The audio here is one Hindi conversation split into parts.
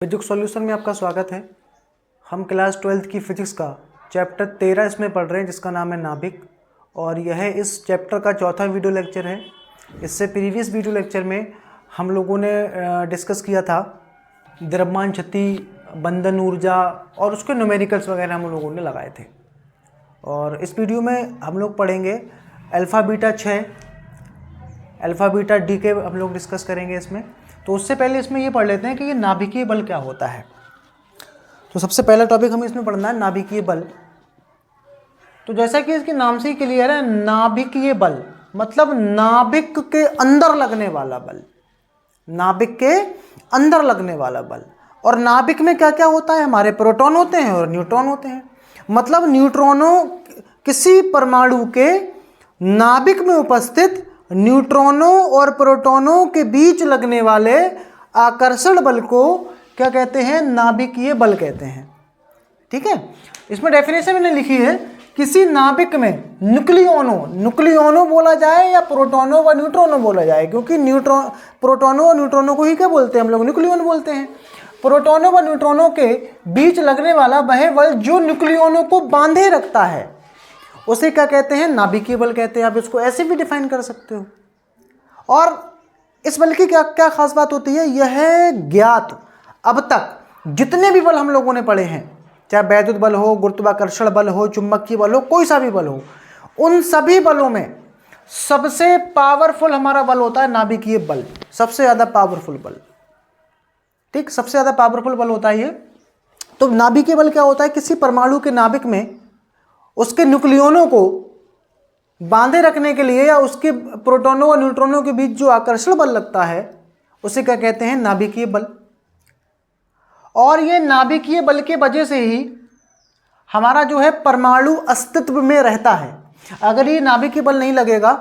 फिजिक्स सॉल्यूशन में आपका स्वागत है। हम क्लास 12th की फिजिक्स का चैप्टर 13 इसमें पढ़ रहे हैं जिसका नाम है नाभिक, और यह इस चैप्टर का चौथा वीडियो लेक्चर है। इससे प्रीवियस वीडियो लेक्चर में हम लोगों ने डिस्कस किया था द्रव्यमान क्षति, बंधन ऊर्जा और उसके न्यूमेरिकल्स वगैरह हम लोगों ने लगाए थे। और इस वीडियो में हम लोग पढ़ेंगे alpha beta 6, alpha beta D के हम लोग डिस्कस करेंगे इसमें। तो उससे पहले इसमें ये पढ़ लेते हैं कि ये नाभिकीय बल क्या होता है। तो सबसे पहला टॉपिक हमें इसमें पढ़ना है नाभिकीय बल। तो जैसा कि इसके नाम से ही क्लियर है, नाभिकीय बल मतलब नाभिक के अंदर लगने वाला बल, नाभिक के अंदर लगने वाला बल। और नाभिक में क्या क्या होता है, हमारे प्रोटॉन होते हैं और न्यूट्रॉन होते हैं। मतलब न्यूट्रॉनों, किसी परमाणु के नाभिक में उपस्थित न्यूट्रॉनों और प्रोटॉनों के बीच लगने वाले आकर्षण बल को क्या कहते हैं, नाभिकीय बल कहते हैं। ठीक है, इसमें डेफिनेशन मैंने लिखी है, किसी नाभिक में न्यूक्लियोनो बोला जाए या प्रोटॉनों व न्यूट्रॉनों बोला जाए, क्योंकि प्रोटॉनों और न्यूट्रॉनों को ही क्या बोलते हैं हम लोग, न्यूक्लियन बोलते हैं। प्रोटॉनों व न्यूट्रॉनों के बीच लगने वाला वह बल जो न्यूक्लियोनों को बांधे रखता है उसे क्या कहते हैं, नाभिकीय बल कहते हैं। आप इसको ऐसे भी डिफाइन कर सकते हो। और इस बल की क्या क्या खास बात होती है, यह ज्ञात अब तक जितने भी बल हम लोगों ने पढ़े हैं, चाहे वैद्युत बल हो, गुरुत्वाकर्षण बल हो, चुंबकीय बल हो, कोई सा भी बल हो, उन सभी बलों में सबसे पावरफुल हमारा बल होता है नाभिकीय बल, सबसे ज्यादा पावरफुल बल। ठीक, सबसे ज्यादा पावरफुल बल होता है ये। तो नाभिकीय बल क्या होता है, किसी परमाणु के नाभिक में उसके न्यूक्लियोनों को बांधे रखने के लिए या उसके प्रोटॉनों और न्यूट्रॉनों के बीच जो आकर्षण बल लगता है उसे क्या कहते हैं, नाभिकीय बल। और ये नाभिकीय बल के वजह से ही हमारा जो है परमाणु अस्तित्व में रहता है। अगर ये नाभिकीय बल नहीं लगेगा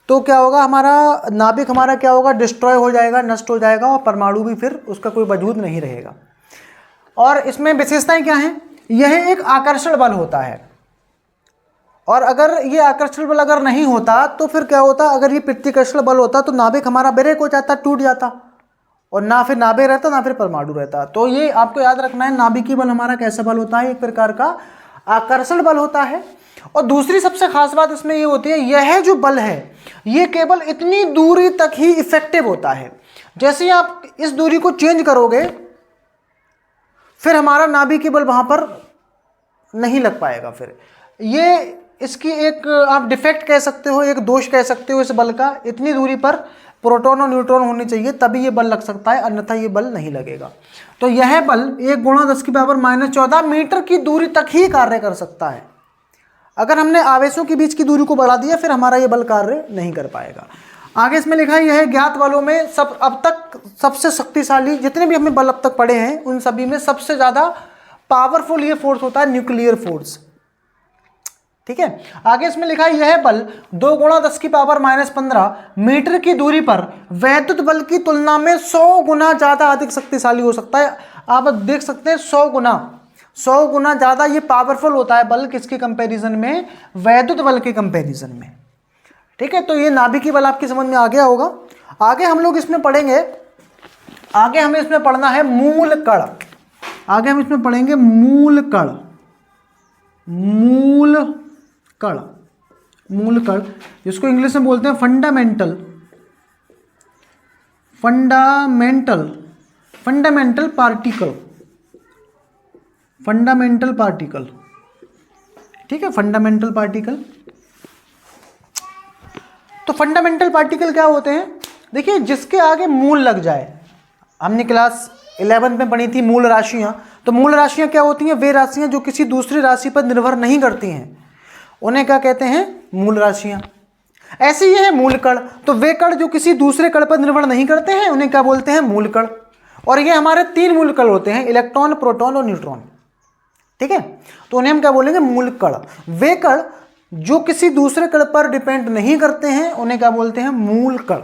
तो क्या होगा, हमारा नाभिक हमारा क्या होगा, डिस्ट्रॉय हो जाएगा, नष्ट हो जाएगा, और परमाणु भी फिर उसका कोई वजूद नहीं रहेगा। और इसमें विशेषताएं क्या हैं, यह एक आकर्षण बल होता है। और अगर ये आकर्षण बल अगर नहीं होता तो फिर क्या होता, अगर ये प्रतिकर्षण बल होता तो नाभिक हमारा ब्रेक हो जाता, टूट जाता, और ना फिर नाभिक रहता ना फिर परमाणु रहता। तो ये आपको याद रखना है, नाभिकीय बल हमारा कैसा बल होता है, एक प्रकार का आकर्षण बल होता है। और दूसरी सबसे खास बात इसमें ये होती है, यह जो बल है ये केवल इतनी दूरी तक ही इफेक्टिव होता है। जैसे ही आप इस दूरी को चेंज करोगे फिर हमारा नाभिकीय बल वहां पर नहीं लग पाएगा। फिर ये इसकी एक आप डिफेक्ट कह सकते हो, एक दोष कह सकते हो इस बल का। इतनी दूरी पर प्रोटॉन और न्यूट्रॉन होने चाहिए तभी ये बल लग सकता है, अन्यथा ये बल नहीं लगेगा। तो यह बल 1 × 10⁻⁻14 मीटर की दूरी तक ही कार्य कर सकता है। अगर हमने आवेशों के बीच की दूरी को बढ़ा दिया फिर हमारा ये बल कार्य नहीं कर पाएगा। आगे इसमें लिखा है, यह ज्ञात बलों में अब तक सबसे शक्तिशाली, जितने भी हमने बल अब तक पढ़े हैं उन सभी में सबसे ज्यादा पावरफुल ये फोर्स होता है, न्यूक्लियर फोर्स। ठीक है, आगे इसमें लिखा है, यह बल 2 × 10⁻15 मीटर की दूरी पर वैद्युत बल की तुलना में 100 गुना ज्यादा अधिक शक्तिशाली हो सकता है। आप देख सकते हैं 100 गुना ज्यादा ये पावरफुल होता है बल, किसके कंपैरिजन में, वैद्युत बल के कंपैरिजन में। ठीक है, तो ये नाभिकीय बल आपकी समझ में आ गया होगा। आगे हम लोग इसमें पढ़ेंगे, आगे हमें इसमें पढ़ना है मूल कण। आगे हम इसमें पढ़ेंगे मूल कण, मूल कण जिसको इंग्लिश में बोलते हैं फंडामेंटल पार्टिकल। ठीक है, फंडामेंटल पार्टिकल। तो फंडामेंटल पार्टिकल क्या होते हैं, देखिए जिसके आगे मूल लग जाए। हमने क्लास 11 में पढ़ी थी मूल राशियां। तो मूल राशियां क्या होती हैं, वे राशियां जो किसी दूसरी राशि पर निर्भर नहीं करती हैं उन्हें क्या कहते हैं, मूल राशियां। ऐसे ही है मूल कण, तो वे कण जो किसी दूसरे कण पर निर्भर नहीं करते हैं उन्हें क्या बोलते हैं, मूल कण। और ये हमारे 3 मूल कण होते हैं, इलेक्ट्रॉन, प्रोटॉन और न्यूट्रॉन। ठीक है, तो उन्हें हम क्या बोलेंगे, मूल कण। वे कण जो किसी दूसरे कण पर डिपेंड नहीं करते हैं उन्हें क्या बोलते हैं, मूल कण।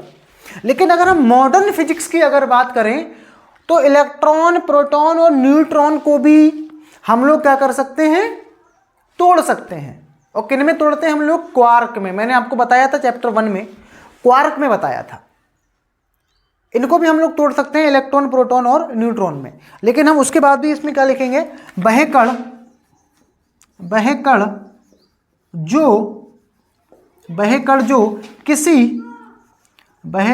लेकिन अगर हम मॉडर्न फिजिक्स की अगर बात करें तो इलेक्ट्रॉन, प्रोटॉन और न्यूट्रॉन को भी हम लोग क्या कर सकते हैं, तोड़ सकते हैं। और किन में तोड़ते हैं हम लोग, क्वार्क में। मैंने आपको बताया था चैप्टर 1 में, क्वार्क में बताया था। इनको भी हम लोग तोड़ सकते हैं इलेक्ट्रॉन, प्रोटॉन और न्यूट्रॉन में। लेकिन हम उसके बाद भी इसमें क्या लिखेंगे, वह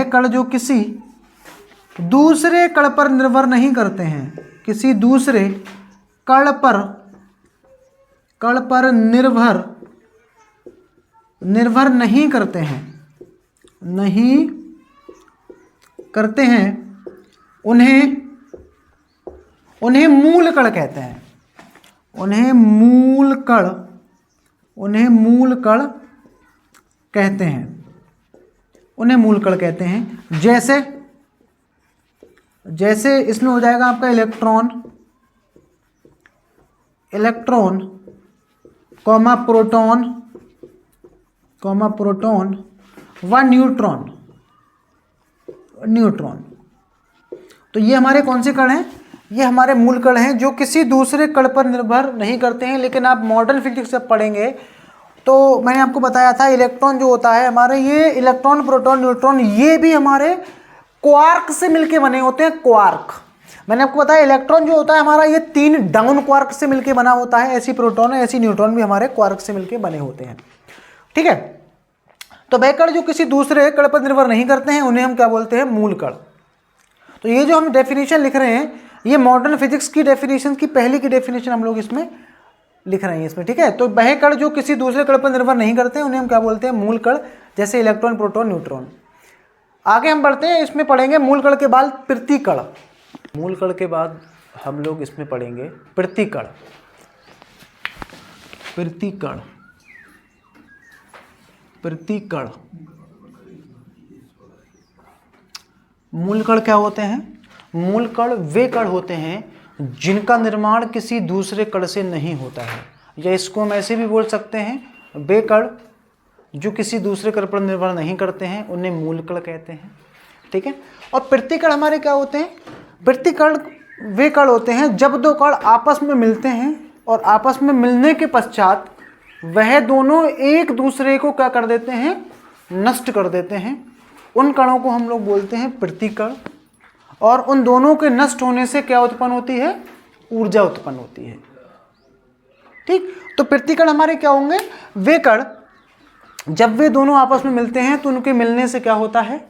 कण जो किसी दूसरे कण पर निर्भर नहीं करते हैं, किसी दूसरे कण पर निर्भर नहीं करते हैं, उन्हें मूल कण कहते हैं। उन्हें मूल कण कहते हैं। जैसे इसमें हो जाएगा आपका इलेक्ट्रॉन कॉमा प्रोटॉन व न्यूट्रॉन। तो ये हमारे कौन से कण हैं, ये हमारे मूल कण हैं जो किसी दूसरे कण पर निर्भर नहीं करते हैं। लेकिन आप मॉडर्न फिजिक्स जब पढ़ेंगे तो मैंने आपको बताया था इलेक्ट्रॉन जो होता है हमारे, ये इलेक्ट्रॉन, प्रोटॉन, न्यूट्रॉन, ये भी हमारे क्वार्क से मिलके बने होते हैं। क्वार्क, मैंने आपको बताया इलेक्ट्रॉन जो होता है हमारा, ये 3 डाउन क्वार्क से मिलके बना होता है। ऐसी प्रोटॉन है, ऐसी न्यूट्रॉन भी हमारे क्वार्क से मिलके बने होते हैं। ठीक है, तो वह कण जो किसी दूसरे कण पर निर्भर नहीं करते हैं उन्हें हम क्या बोलते हैं, मूल कण। तो ये जो हम डेफिनेशन लिख रहे हैं, ये मॉडर्न फिजिक्स की डेफिनेशन की पहली की डेफिनेशन हम लोग इसमें लिख रहे हैं इसमें। ठीक है, तो वह कण जो किसी दूसरे कण पर निर्भर नहीं करते हैं उन्हें हम क्या बोलते हैं, मूल कण, जैसे इलेक्ट्रॉन, प्रोटॉन, न्यूट्रॉन। आगे हम बढ़ते हैं, इसमें पढ़ेंगे मूल कण के बाद प्रतिकण। मूल कण के बाद हम लोग इसमें पढ़ेंगे प्रतिकण। मूल कण क्या होते हैं, मूल कण वे कण होते हैं जिनका निर्माण किसी दूसरे कण से नहीं होता है, या इसको हम ऐसे भी बोल सकते हैं, वे कण जो किसी दूसरे कण पर निर्भर नहीं करते हैं उन्हें मूल कण कहते हैं। ठीक है, और प्रतिकण हमारे क्या होते हैं, प्रतिकण वे कण होते हैं जब दो कण आपस में मिलते हैं और आपस में मिलने के पश्चात वह दोनों एक दूसरे को क्या कर देते हैं, नष्ट कर देते हैं। उन कणों को हम लोग बोलते हैं प्रतिकण, और उन दोनों के नष्ट होने से क्या उत्पन्न होती है, ऊर्जा उत्पन्न होती है। ठीक, तो प्रतिकण हमारे क्या होंगे, वे कण जब वे दोनों आपस में मिलते हैं तो उनके मिलने से क्या होता है,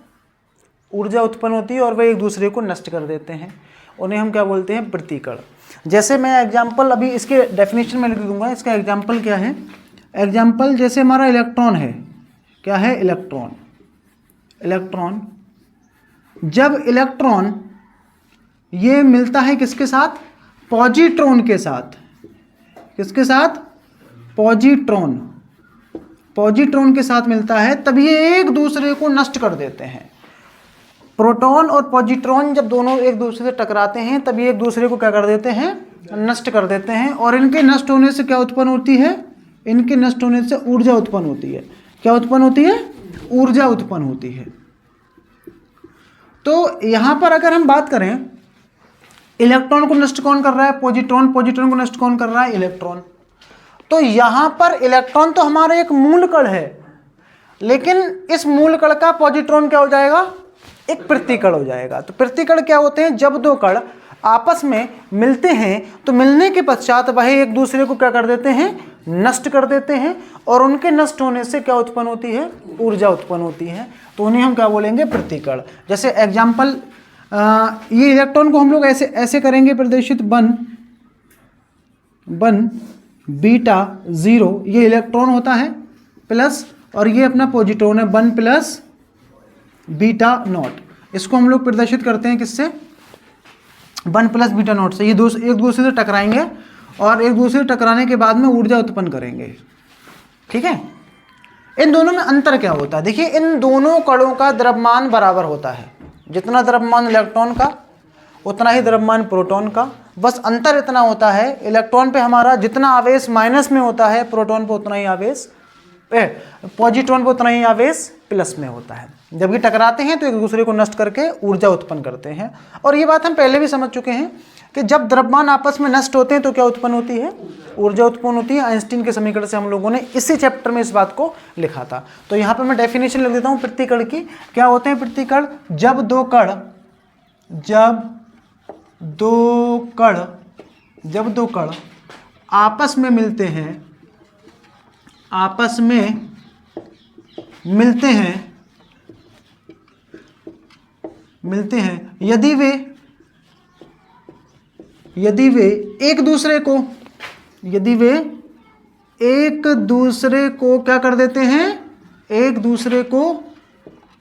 ऊर्जा उत्पन्न होती है और वे एक दूसरे को नष्ट कर देते हैं। उन्हें हम क्या बोलते हैं, प्रतिकण। जैसे मैं एग्जाम्पल अभी इसके डेफिनेशन में लिख दूंगा, इसका एग्जाम्पल क्या है, एग्जाम्पल जैसे हमारा इलेक्ट्रॉन है, क्या है, इलेक्ट्रॉन जब इलेक्ट्रॉन ये मिलता है किसके साथ, पॉजिट्रॉन के साथ, किसके साथ, पॉजिट्रॉन के साथ मिलता है, तब ये एक दूसरे को नष्ट कर देते हैं। प्रोटॉन और पॉजिट्रॉन जब दोनों एक दूसरे से टकराते हैं तब ये एक दूसरे को क्या कर देते हैं, नष्ट कर देते हैं। और इनके नष्ट होने से क्या उत्पन्न होती है, इनके नष्ट होने से ऊर्जा उत्पन्न होती है। क्या उत्पन्न होती है, ऊर्जा उत्पन्न होती है। तो यहाँ पर अगर हम बात करें, इलेक्ट्रॉन को नष्ट कौन कर रहा है, पॉजिट्रॉन, पॉजिट्रॉन को नष्ट कौन कर रहा है, इलेक्ट्रॉन। तो यहाँ पर इलेक्ट्रॉन तो हमारा एक मूल कण है, लेकिन इस मूल कण का पॉजिट्रॉन क्या हो जाएगा, एक प्रतिकण हो जाएगा। तो प्रतिकण क्या होते हैं, जब दो कण आपस में मिलते हैं तो मिलने के पश्चात वह एक दूसरे को क्या कर देते हैं, नष्ट कर देते हैं, और उनके नष्ट होने से क्या उत्पन्न होती है, ऊर्जा उत्पन्न होती है। तो उन्हें हम क्या बोलेंगे, प्रतिकण। जैसे एग्जाम्पल, ये इलेक्ट्रॉन को हम लोग ऐसे करेंगे प्रदर्शित, 1 बीटा 0, ये इलेक्ट्रॉन होता है प्लस, और ये अपना पॉजिट्रॉन है 1 प्लस बीटा नॉट। इसको हम लोग प्रदर्शित करते हैं किससे, 1 प्लस बीटा नॉट से। ये एक दूसरे से टकराएंगे और एक दूसरे से टकराने के बाद में ऊर्जा उत्पन्न करेंगे। ठीक है, इन दोनों में अंतर क्या होता है, देखिए इन दोनों कणों का द्रव्यमान बराबर होता है। जितना द्रव्यमान इलेक्ट्रॉन का उतना ही द्रव्यमान प्रोटॉन का। बस अंतर इतना होता है, इलेक्ट्रॉन पे हमारा जितना आवेश माइनस में होता है, प्रोटॉन पे उतना ही आवेश, पॉजिट्रॉन पे उतना ही आवेश प्लस में होता है। जब ये टकराते हैं तो एक दूसरे को नष्ट करके ऊर्जा उत्पन्न करते हैं। और ये बात हम पहले भी समझ चुके हैं कि जब द्रव्यमान आपस में नष्ट होते हैं तो क्या उत्पन्न होती है, ऊर्जा उत्पन्न होती है। आइंस्टीन के समीकरण से हम लोगों ने इसी चैप्टर में इस बात को लिखा था। तो यहाँ पर मैं डेफिनेशन लिख देता हूँ प्रतिकण की। क्या होते हैं प्रतिकण, जब दो कण जब दो कण आपस में मिलते हैं यदि वे एक दूसरे को क्या कर देते हैं, एक दूसरे को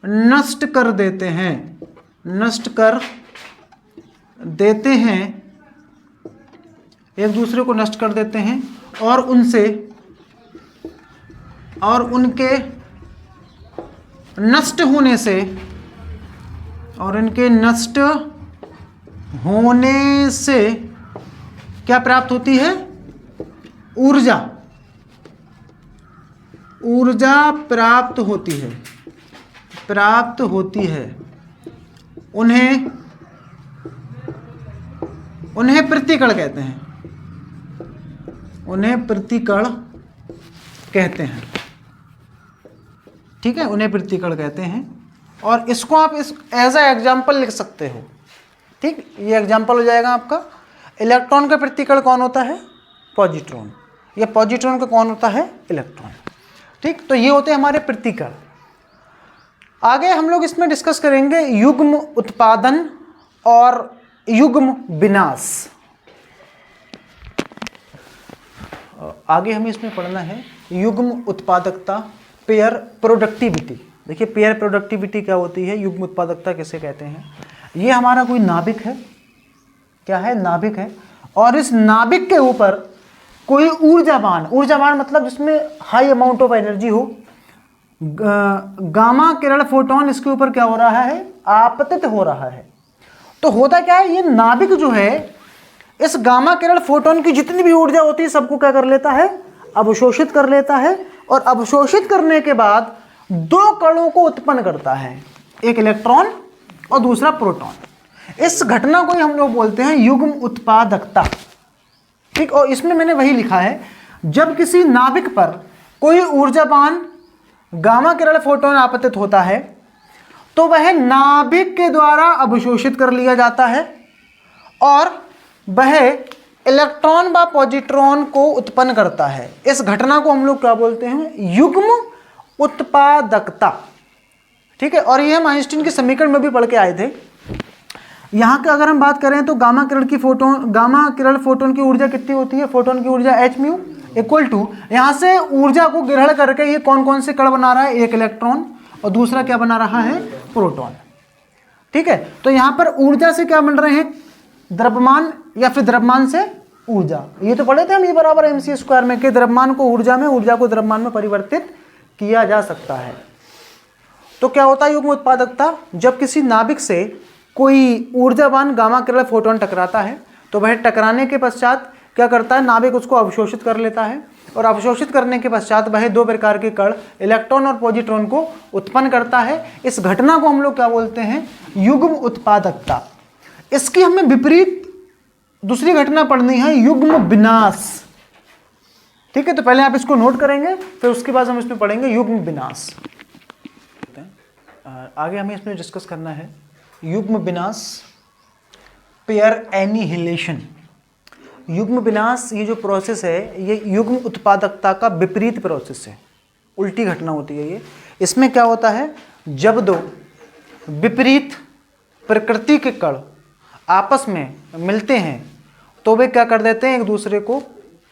नष्ट कर देते हैं और उनके नष्ट होने से क्या प्राप्त होती है, ऊर्जा प्राप्त होती है। उन्हें प्रतिकण कहते हैं। ठीक है, उन्हें प्रतिकण कहते हैं। और इसको आप एज अ एग्जाम्पल लिख सकते हो। ठीक, ये एग्जाम्पल हो जाएगा आपका। इलेक्ट्रॉन का प्रतिकण कौन होता है, पॉजिट्रॉन, या पॉजिट्रॉन का कौन होता है, इलेक्ट्रॉन। ठीक, तो ये होते हैं हमारे प्रतिकण। आगे हम लोग इसमें डिस्कस करेंगे युग्म उत्पादन और युग्म विनाश। आगे हमें इसमें पढ़ना है युग्म उत्पादकता, पेयर प्रोडक्टिविटी। देखिए पेयर प्रोडक्टिविटी क्या होती है, युग्म उत्पादकता किसे कहते हैं। ये हमारा कोई नाभिक है, क्या है, नाभिक है, और इस नाभिक के ऊपर कोई ऊर्जावान मतलब जिसमें हाई अमाउंट ऑफ एनर्जी हो, गामा किरण फोटोन इसके ऊपर क्या हो रहा है, आपतित हो रहा है। तो होता क्या है, ये नाभिक जो है इस गामा किरण फोटोन की जितनी भी ऊर्जा होती है सबको क्या कर लेता है, अवशोषित कर लेता है। और अवशोषित करने के बाद दो कणों को उत्पन्न करता है, एक इलेक्ट्रॉन और दूसरा प्रोटॉन। इस घटना को ही हम लोग बोलते हैं युग्म उत्पादकता। ठीक, और इसमें मैंने वही लिखा है, जब किसी नाभिक पर कोई ऊर्जावान गामा किरण फोटोन आपतित होता है तो वह नाभिक के द्वारा अवशोषित कर लिया जाता है और वह इलेक्ट्रॉन व पॉजिट्रॉन को उत्पन्न करता है। इस घटना को हम लोग क्या बोलते हैं, युग्म उत्पादकता। ठीक है, और ये हम आइंस्टीन के समीकरण में भी पढ़ के आए थे। यहाँ का अगर हम बात करें तो गामा किरण फोटोन की ऊर्जा कितनी होती है, फोटोन की ऊर्जा h म्यू इक्वल टू, यहाँ से ऊर्जा को ग्रहण करके ये कौन कौन से कण बना रहा है, एक इलेक्ट्रॉन और दूसरा क्या बना रहा है, प्रोटॉन। ठीक है, तो यहाँ पर ऊर्जा से क्या मिल रहे हैं, द्रव्यमान, या फिर द्रव्यमान से ऊर्जा। ये तो पढ़े थे हम, ये बराबर mc² में कि द्रव्यमान को ऊर्जा को द्रव्यमान में परिवर्तित किया जा सकता है। तो क्या होता है युग्म उत्पादकता, जब किसी नाभिक से कोई ऊर्जावान गामा किरण फोटोन टकराता है तो वह टकराने के पश्चात क्या करता है, नाभिक उसको अवशोषित कर लेता है और अवशोषित करने के पश्चात वह दो प्रकार के कण इलेक्ट्रॉन और पॉजिट्रॉन को उत्पन्न करता है। इस घटना को हम लोग क्या बोलते हैं, युग्म उत्पादकता। इसकी हमें विपरीत दूसरी घटना पढ़नी है, युग्म विनाश। ठीक है, तो पहले आप इसको नोट करेंगे, फिर उसके बाद हम इसमें पढ़ेंगे युग्म विनाश। आगे हमें इसमें डिस्कस करना है युग्म विनाश, पेयर एनिहिलेशन। युग्म विनाश ये जो प्रोसेस है ये युग्म उत्पादकता का विपरीत प्रोसेस है, उल्टी घटना होती है ये। इसमें क्या होता है, जब दो विपरीत प्रकृति के कण आपस में मिलते हैं तो वे क्या कर देते हैं, एक दूसरे को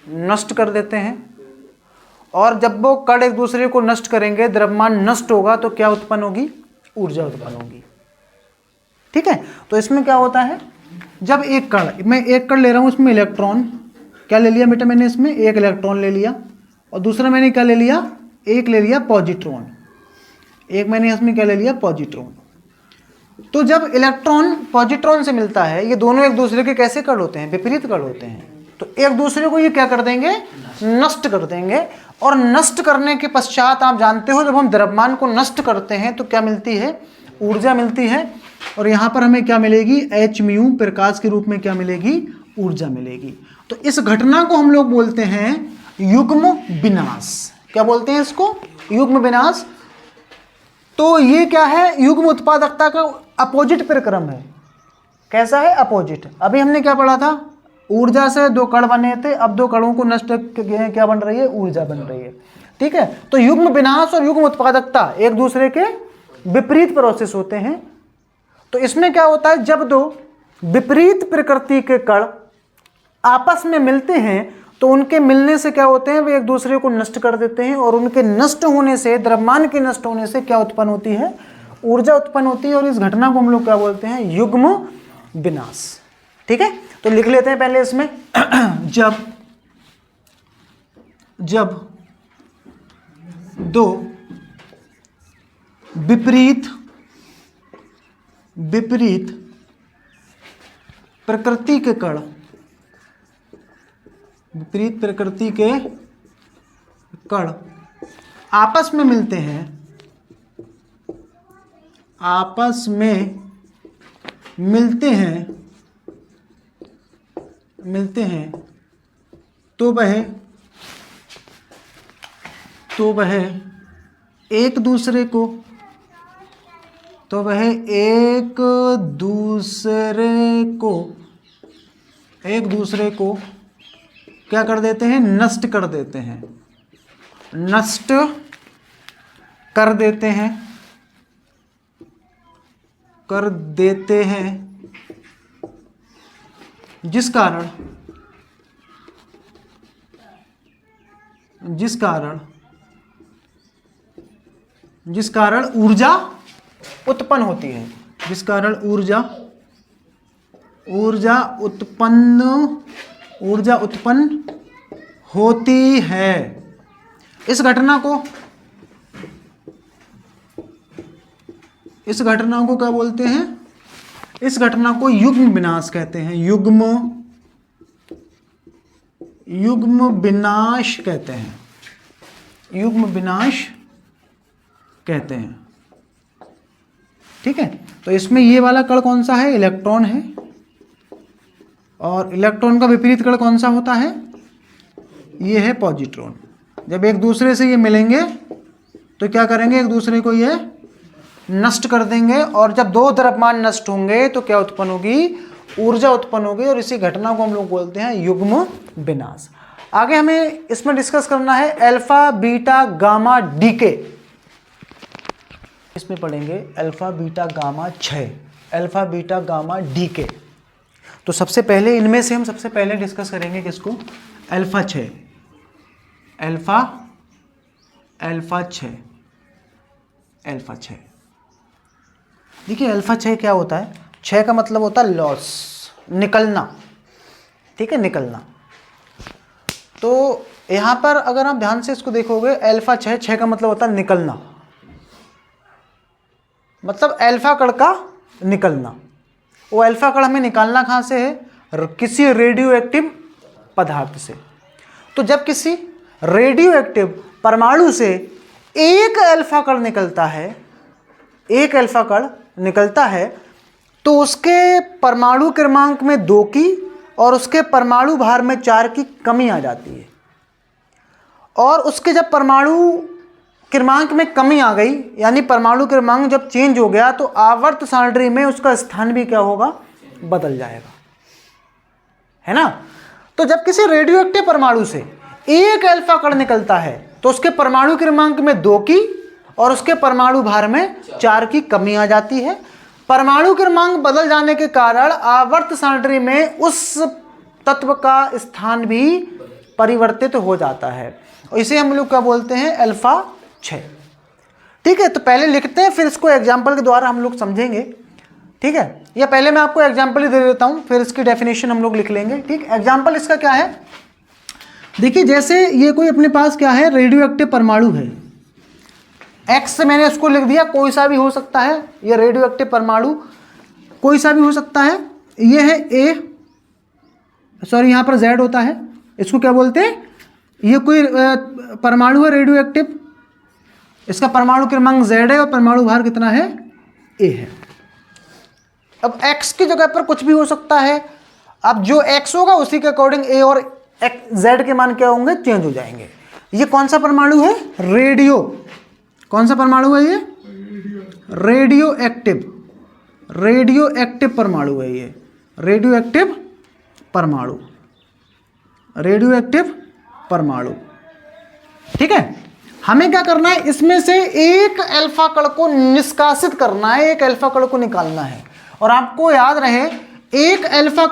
नष्ट कर देते हैं। और जब वो कण एक दूसरे को नष्ट करेंगे, द्रव्यमान नष्ट होगा तो क्या उत्पन्न होगी, ऊर्जा उत्पन्न होगी। ठीक है, तो इसमें क्या होता है, जब एक कण, मैं एक कण ले रहा हूं, इसमें इलेक्ट्रॉन क्या ले लिया बेटा मैंने, इसमें एक इलेक्ट्रॉन ले लिया और दूसरा मैंने क्या ले लिया, एक ले लिया पॉजिट्रॉन, एक मैंने इसमें क्या ले लिया, पॉजिट्रॉन। तो जब इलेक्ट्रॉन पॉजिट्रॉन से मिलता है, ये दोनों एक दूसरे के कैसे कण होते हैं, विपरीत कण होते हैं। तो एक दूसरे को ये क्या कर देंगे, नष्ट कर देंगे। और नष्ट करने के पश्चात आप जानते हो जब हम द्रव्यमान को नष्ट करते हैं तो क्या मिलती है, ऊर्जा मिलती है। और यहाँ पर हमें क्या मिलेगी, h म्यू प्रकाश के रूप में क्या मिलेगी, ऊर्जा मिलेगी। तो इस घटना को हम लोग बोलते हैं युग्म विनाश। क्या बोलते हैं इसको, युग्म विनाश। तो ये क्या है, युग्म उत्पादकता का अपोजिट प्रक्रम है। कैसा है, अपोजिट। अभी हमने क्या पढ़ा था, ऊर्जा से दो कण बने थे, अब दो कणों को नष्ट किए क्या बन रही है, ऊर्जा बन रही है। ठीक है, तो युग्म विनाश और युग्म उत्पादकता एक दूसरे के विपरीत प्रोसेस होते हैं। तो इसमें क्या होता है, जब दो विपरीत प्रकृति के कण आपस में मिलते हैं तो उनके मिलने से क्या होते हैं, वे एक दूसरे को नष्ट कर देते हैं, और उनके नष्ट होने से, द्रव्यमान के नष्ट होने से क्या उत्पन्न होती है, ऊर्जा उत्पन्न होती है, और इस घटना को हम लोग क्या बोलते हैं, युग्म विनाश। ठीक है, तो लिख लेते हैं पहले इसमें जब दो विपरीत प्रकृति के कण, विपरीत प्रकृति के कण आपस में मिलते हैं, आपस में मिलते हैं तो वह एक दूसरे को क्या कर देते हैं, नष्ट कर देते हैं, जिस कारण ऊर्जा उत्पन्न होती है, ऊर्जा उत्पन्न होती है। इस घटना को क्या बोलते हैं, इस घटना को युग्म विनाश कहते हैं, युग्म विनाश कहते हैं। ठीक है, तो इसमें ये वाला कण कौन सा है, इलेक्ट्रॉन है, और इलेक्ट्रॉन का विपरीत कण कौन सा होता है, ये है पॉजिट्रॉन। जब एक दूसरे से ये मिलेंगे तो क्या करेंगे, एक दूसरे को ये नष्ट कर देंगे, और जब दो द्रव्यमान नष्ट होंगे तो क्या उत्पन्न होगी, ऊर्जा उत्पन्न होगी, और इसी घटना को हम लोग बोलते हैं युग्म विनाश। आगे हमें इसमें डिस्कस करना है अल्फा बीटा गामा डीके। इसमें पढ़ेंगे अल्फा बीटा गामा क्षय, अल्फा बीटा गामा डीके। तो सबसे पहले इनमें से हम सबसे पहले डिस्कस करेंगे किसको, अल्फा क्षय, अल्फा क्षय। देखिए अल्फा क्षय क्या होता है, क्षय का मतलब होता है लॉस, निकलना। ठीक है, निकलना। तो यहाँ पर अगर आप ध्यान से इसको देखोगे, अल्फा क्षय का मतलब होता है निकलना, मतलब अल्फा कण का निकलना। वो अल्फा कण हमें निकालना कहाँ से है, किसी रेडियो एक्टिव पदार्थ से। तो जब किसी रेडियो एक्टिव परमाणु से एक अल्फा कण निकलता है, तो उसके परमाणु क्रमांक में 2 की और उसके परमाणु भार में 4 की कमी आ जाती है। और उसके जब परमाणु क्रमांक में कमी आ गई, यानी परमाणु क्रमांक जब चेंज हो गया, तो आवर्त सारणी में उसका स्थान भी क्या होगा, बदल जाएगा, है ना। तो जब किसी रेडियो एक्टिव परमाणु से एक अल्फा कण निकलता है तो उसके परमाणु क्रमांक में 2 की और उसके परमाणु भार में 4 की कमी आ जाती है। परमाणु क्रमांक बदल जाने के कारण आवर्त सारणी में उस तत्व का स्थान भी परिवर्तित हो जाता है, और इसे हम लोग क्या बोलते हैं, अल्फा क्षय। ठीक है, तो पहले लिखते हैं, फिर इसको एग्जाम्पल के द्वारा हम लोग समझेंगे। ठीक है, या पहले मैं आपको एग्जाम्पल ही दे देता हूं, फिर इसकी डेफिनेशन हम लोग लिख लेंगे। ठीक, एग्जाम्पल इसका क्या है, देखिए जैसे ये कोई अपने पास क्या है, रेडियो एक्टिव परमाणु है, एक्स से मैंने इसको लिख दिया, कोई सा भी हो सकता है, ये रेडियो एक्टिव परमाणु कोई सा भी हो सकता है। ये है यहाँ पर जेड होता है, इसको क्या बोलते हैं, ये कोई परमाणु है रेडियो एक्टिव, इसका परमाणु क्रमांक जेड है और परमाणु भार कितना है, ए है। अब एक्स की जगह पर कुछ भी हो सकता है, अब जो एक्स होगा उसी के अकॉर्डिंग ए और जेड के मान क्या होंगे, चेंज हो जाएंगे। ये कौन सा परमाणु है, रेडियो, कौन सा परमाणु है ये, रेडियो एक्टिव परमाणु है ये। रेडियो एक्टिव परमाणु, रेडियो एक्टिव परमाणु। ठीक है, हमें क्या करना है, इसमें से एक अल्फा कण को निष्कासित करना है, एक अल्फा कण को निकालना है। और आपको याद रहे एक अल्फा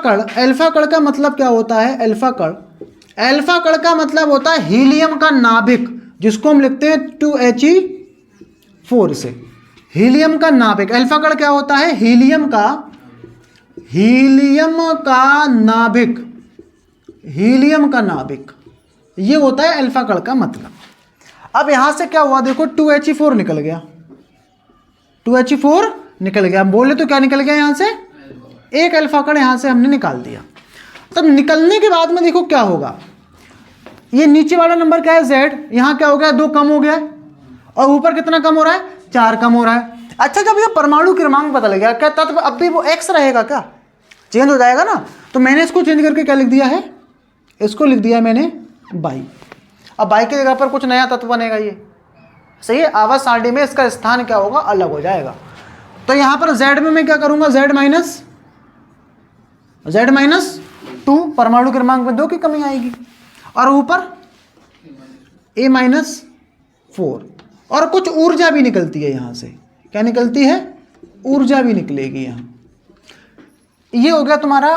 कण का मतलब क्या होता है, अल्फा कण का मतलब होता है हीलियम का नाभिक, जिसको हम लिखते हैं 2He4 से। हीलियम का नाभिक, अल्फा कण क्या होता है, हीलियम का नाभिक, हीलियम का नाभिक, ये होता है अल्फा कण का मतलब। अब यहां से क्या हुआ, देखो 2He4 निकल गया, 2He4 निकल गया। बोले तो क्या निकल गया, यहां से एक अल्फा कण यहां से हमने निकाल दिया। तब निकलने के बाद में देखो क्या होगा, ये नीचे वाला नंबर क्या है Z, यहां क्या हो गया 2 कम हो गया, और ऊपर कितना कम हो रहा है, 4 कम हो रहा है। अच्छा, जब ये परमाणु क्रमांक बदल गया, क्या तत्व अब भी वो X रहेगा, क्या चेंज हो जाएगा ना। तो मैंने इसको चेंज करके क्या लिख दिया है, इसको लिख दिया मैंने बाई। अब बाई की जगह पर कुछ नया तत्व बनेगा, ये सही है। आवर्त सारणी में इसका स्थान क्या होगा, अलग हो जाएगा। तो यहां पर Z में मैं क्या करूंगा, Z माइनस 2, परमाणु क्रमांक में 2 की कमी आएगी, और ऊपर A-4, और कुछ ऊर्जा भी निकलती है यहां से। क्या निकलती है, ऊर्जा भी निकलेगी यहां। ये हो गया तुम्हारा।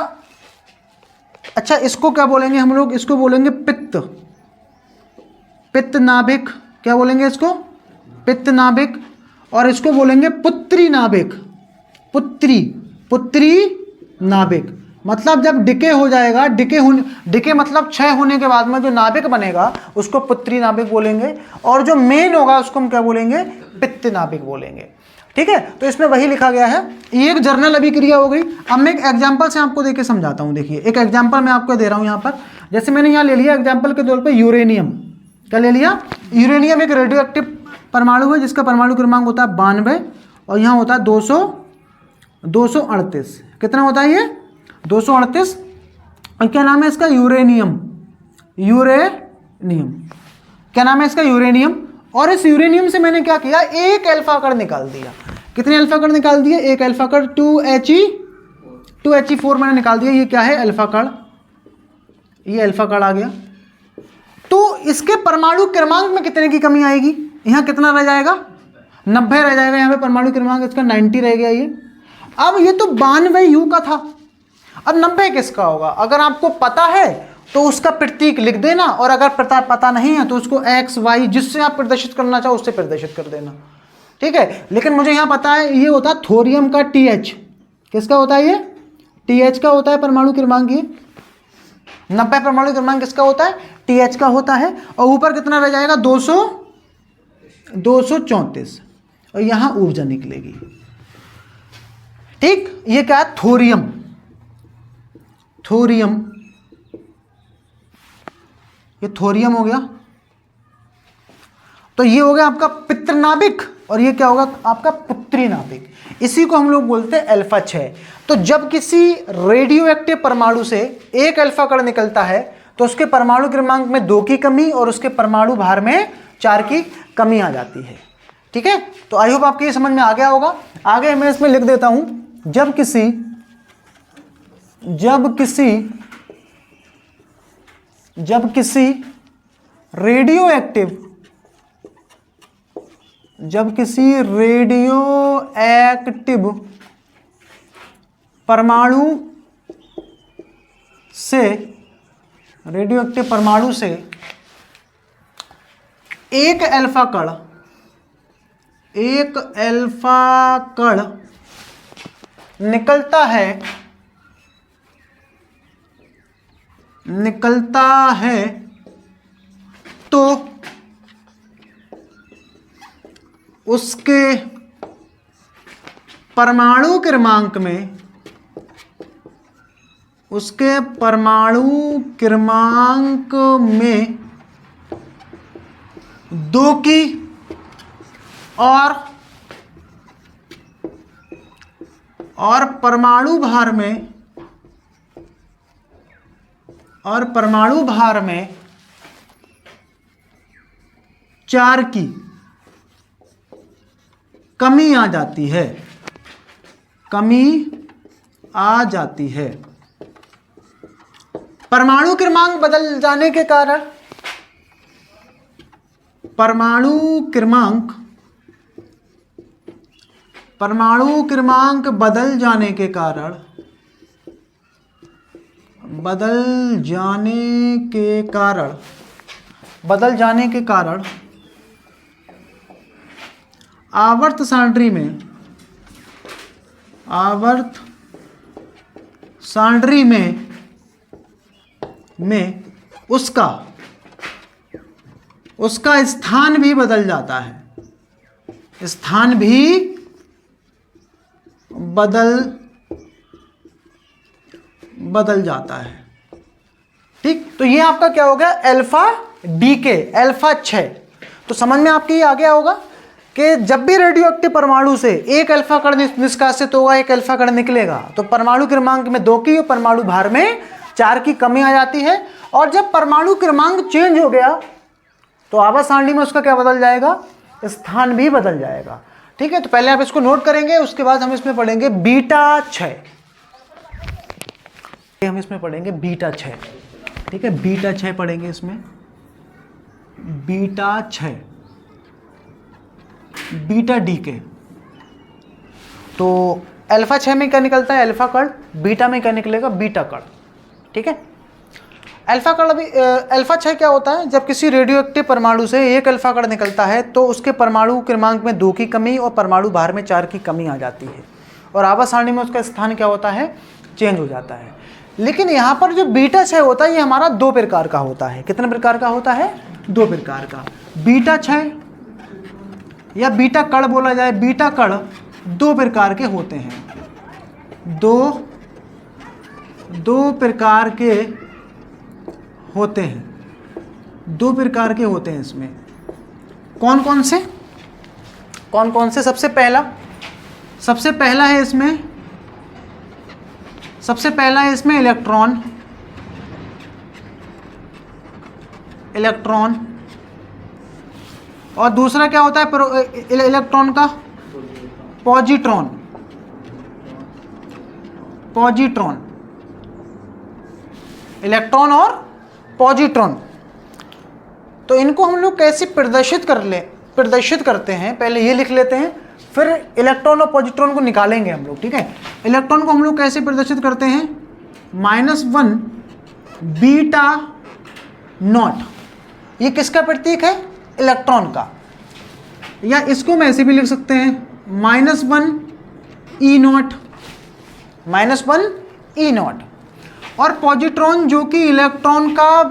अच्छा, इसको क्या बोलेंगे हम लोग, इसको बोलेंगे पित्त नाभिक। क्या बोलेंगे इसको, पित्त नाभिक। और इसको बोलेंगे पुत्री नाभिक, पुत्री नाभिक। मतलब जब डिके हो जाएगा, डिके मतलब क्षय होने के बाद में जो नाभिक बनेगा उसको पुत्री नाभिक बोलेंगे, और जो मेन होगा उसको हम क्या बोलेंगे, पित्त नाभिक बोलेंगे। ठीक है, तो इसमें वही लिखा गया है। ये एक जर्नल अभिक्रिया हो गई। अब मैं एक एग्जांपल से आपको देके समझाता हूं। देखिए, एक एग्जांपल मैं आपको दे रहा हूं यहां पर। जैसे मैंने यहां ले लिया एग्जांपल के तौर पे यूरेनियम। क्या ले लिया, यूरेनियम एक रेडियो एक्टिव परमाणु है, जिसका परमाणु क्रमांक होता है 92, और यहाँ होता है 238। कितना होता है ये, 238। और क्या नाम है इसका, यूरेनियम। क्या नाम है इसका, यूरेनियम। और इस यूरेनियम से मैंने क्या किया, एक अल्फा कण निकाल दिया। कितने अल्फा कण निकाल दिए, एक अल्फा कण, 2He4 मैंने निकाल दिया। ये क्या है, अल्फा कण, ये अल्फा कण आ गया। तो इसके परमाणु क्रमांक में कितने की कमी आएगी, यहां कितना रह जाएगा, 90 रह जाएगा। यहां पे परमाणु क्रमांक इसका 90 रह गया ये। अब ये तो 92U का था, अब 90 किसका होगा। अगर आपको पता है तो उसका प्रतीक लिख देना, और अगर पता नहीं है तो उसको X Y जिससे आप प्रदर्शित करना चाहो उससे प्रदर्शित कर देना। ठीक है, लेकिन मुझे यहां पता है ये होता है थोरियम का TH। किसका होता है ये, TH का होता है परमाणु क्रमांक। ये 90 परमाणु क्रमांक किसका होता है, TH का होता है। और ऊपर कितना रह जाएगा, 234, और यहां ऊर्जा निकलेगी। ठीक, ये क्या है, थोरियम, ये थोरियम हो गया। तो ये हो गया आपका पितृ नाभिक, और ये क्या होगा आपका पुत्री नाभिक। इसी को हम लोग बोलते हैं अल्फा 6। तो जब किसी रेडियो एक्टिव परमाणु से एक अल्फा कण निकलता है तो उसके परमाणु क्रमांक में 2 की कमी और उसके परमाणु भार में 4 की कमी आ जाती है। ठीक है, तो आई होप आपके ये समझ में आ गया होगा। आगे मैं इसमें लिख देता हूं, जब किसी रेडियो एक्टिव परमाणु से एक अल्फा कण निकलता है तो उसके परमाणु क्रमांक में 2 की और परमाणु भार में 4 की कमी आ जाती है। आ जाती है। परमाणु क्रमांक बदल जाने के कारण, परमाणु क्रमांक बदल जाने के कारण, आवर्त सारणी में उसका स्थान भी बदल जाता है, स्थान भी बदल जाता है। ठीक, तो ये आपका क्या हो गया, अल्फा डीके, अल्फा 6। तो समझ में आपके ये आ गया होगा कि जब भी रेडियोएक्टिव परमाणु से एक अल्फा कण निष्कासित होगा, एक अल्फा कण निकलेगा, तो परमाणु क्रमांक में 2 की और परमाणु भार में 4 की कमी आ जाती है। और जब परमाणु क्रमांक चेंज हो गया तो आवर्त सारणी में उसका क्या बदल जाएगा, स्थान भी बदल जाएगा। ठीक है, तो पहले आप इसको नोट करेंगे, उसके बाद हम इसमें पढ़ेंगे बीटा 6। हम इसमें पढ़ेंगे बीटा 6। ठीक है, बीटा 6 पढ़ेंगे इसमें, बीटा 6, बीटा डीके। तो अल्फा 6 में क्या निकलता है, अल्फा कण, बीटा में क्या निकलेगा, बीटा कण। ठीक है, अल्फा कण अभी अल्फा 6 क्या होता है, जब किसी रेडियोएक्टिव परमाणु से एक अल्फा कण निकलता है तो उसके परमाणु क्रमांक में 2 की कमी और परमाणु भार में 4 की कमी आ जाती है, और आवर्त सारणी में उसका स्थान क्या होता है, चेंज हो जाता है। लेकिन यहाँ पर जो बीटा 6 होता है ये हमारा 2 प्रकार का होता है। कितने प्रकार का होता है, 2 प्रकार का। बीटा 6 या बीटा कण बोला जाए, बीटा कण 2 प्रकार के होते हैं, दो प्रकार के होते हैं, 2 प्रकार के होते हैं इसमें। कौन कौन से, सबसे पहला है इसमें, इलेक्ट्रॉन, और दूसरा क्या होता है इलेक्ट्रॉन का, पॉजिट्रॉन। इलेक्ट्रॉन और पॉजिट्रॉन। तो इनको हम लोग कैसे प्रदर्शित करते हैं, पहले ये लिख लेते हैं, फिर इलेक्ट्रॉन और पॉजिट्रॉन को निकालेंगे हम लोग। ठीक है, इलेक्ट्रॉन को हम लोग कैसे प्रदर्शित करते हैं, -1 बीटा नॉट, ये किसका प्रतीक है, इलेक्ट्रॉन का। या इसको मैं ऐसे भी लिख सकते हैं, -1 ई नॉट, -1 ई नॉट। और पॉजिट्रॉन जो कि इलेक्ट्रॉन का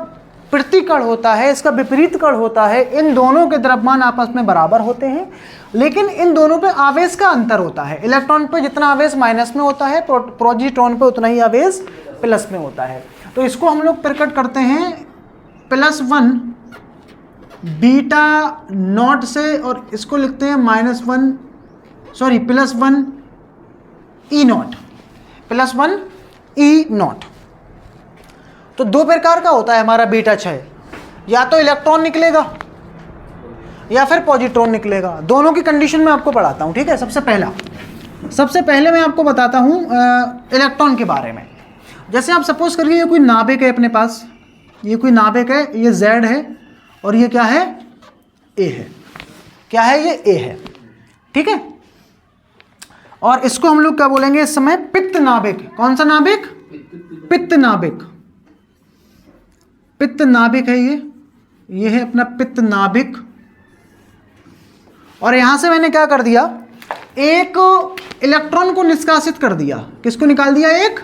प्रतिकण होता है, इसका विपरीत कण होता है, इन दोनों के द्रव्यमान आपस में बराबर होते हैं, लेकिन इन दोनों पे आवेश का अंतर होता है। इलेक्ट्रॉन पे जितना आवेश माइनस में होता है, पॉजिट्रॉन पे उतना ही आवेश प्लस में होता है। तो इसको हम लोग प्रकट करते हैं +1 बीटा नॉट से, और इसको लिखते हैं +1 ई नॉट, +1 ई नॉट। तो 2 प्रकार का होता है हमारा बीटा 6, या तो इलेक्ट्रॉन निकलेगा या फिर पॉजिट्रॉन निकलेगा। दोनों की कंडीशन मैं आपको पढ़ाता हूँ। ठीक है, सबसे पहले मैं आपको बताता हूँ इलेक्ट्रॉन के बारे में। जैसे आप सपोज करिए ये कोई नाभिक है अपने पास, ये कोई नाभिक है, ये Z है और ये क्या है, A है। क्या है ये, A है। ठीक है, और इसको हम लोग क्या बोलेंगे इस समय, पित्त नाभिक। कौन सा नाभिक, पित्त नाभिक। पित्त नाभिक है ये है अपना पित्त नाभिक। और यहां से मैंने क्या कर दिया, एक इलेक्ट्रॉन को निष्कासित कर दिया। किसको निकाल दिया, एक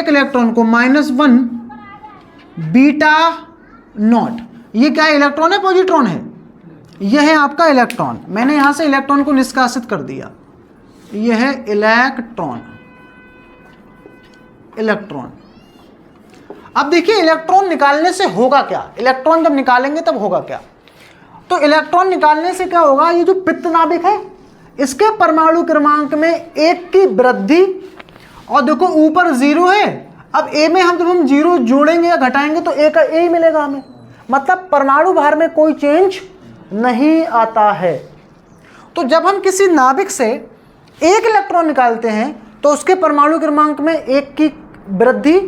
इलेक्ट्रॉन को, -1 बीटा नॉट। ये क्या है, इलेक्ट्रॉन है पॉजिट्रॉन है, यह है आपका इलेक्ट्रॉन। मैंने यहां से इलेक्ट्रॉन को निष्कासित कर दिया, यह है इलेक्ट्रॉन। अब देखिए इलेक्ट्रॉन निकालने से होगा क्या, इलेक्ट्रॉन जब निकालेंगे तब होगा क्या। तो इलेक्ट्रॉन निकालने से क्या होगा, ये जो पित्त नाभिक है इसके परमाणु क्रमांक में 1 की वृद्धि, और देखो ऊपर 0 है। अब A में जब हम 0 जोड़ेंगे या घटाएंगे तो A का A ही मिलेगा हमें, मतलब परमाणु भार में कोई चेंज नहीं आता है। तो जब हम किसी नाभिक से 1 इलेक्ट्रॉन निकालते हैं तो उसके परमाणु क्रमांक में 1 की वृद्धि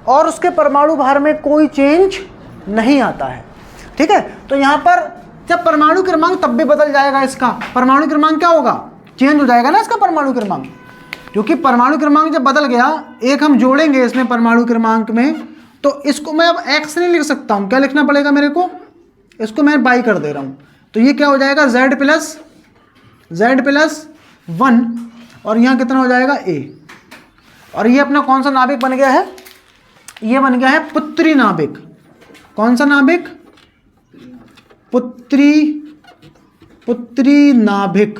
और उसके परमाणु भार में कोई चेंज नहीं आता है। ठीक है, तो यहाँ पर जब परमाणु क्रमांक तब भी बदल जाएगा, इसका परमाणु क्रमांक क्या होगा, चेंज हो जाएगा ना इसका परमाणु क्रमांक, क्योंकि परमाणु क्रमांक जब बदल गया, एक हम जोड़ेंगे इसमें परमाणु क्रमांक में, तो इसको मैं अब x नहीं लिख सकता हूँ, क्या लिखना पड़ेगा मेरे को, इसको मैं बाई कर दे रहा हूँ, तो ये क्या हो जाएगा z प्लस 1 और यहाँ कितना हो जाएगा a। और ये अपना कौन सा नाभिक बन गया है, ये बन गया है पुत्री नाभिक। कौन सा नाभिक, पुत्री नाभिक,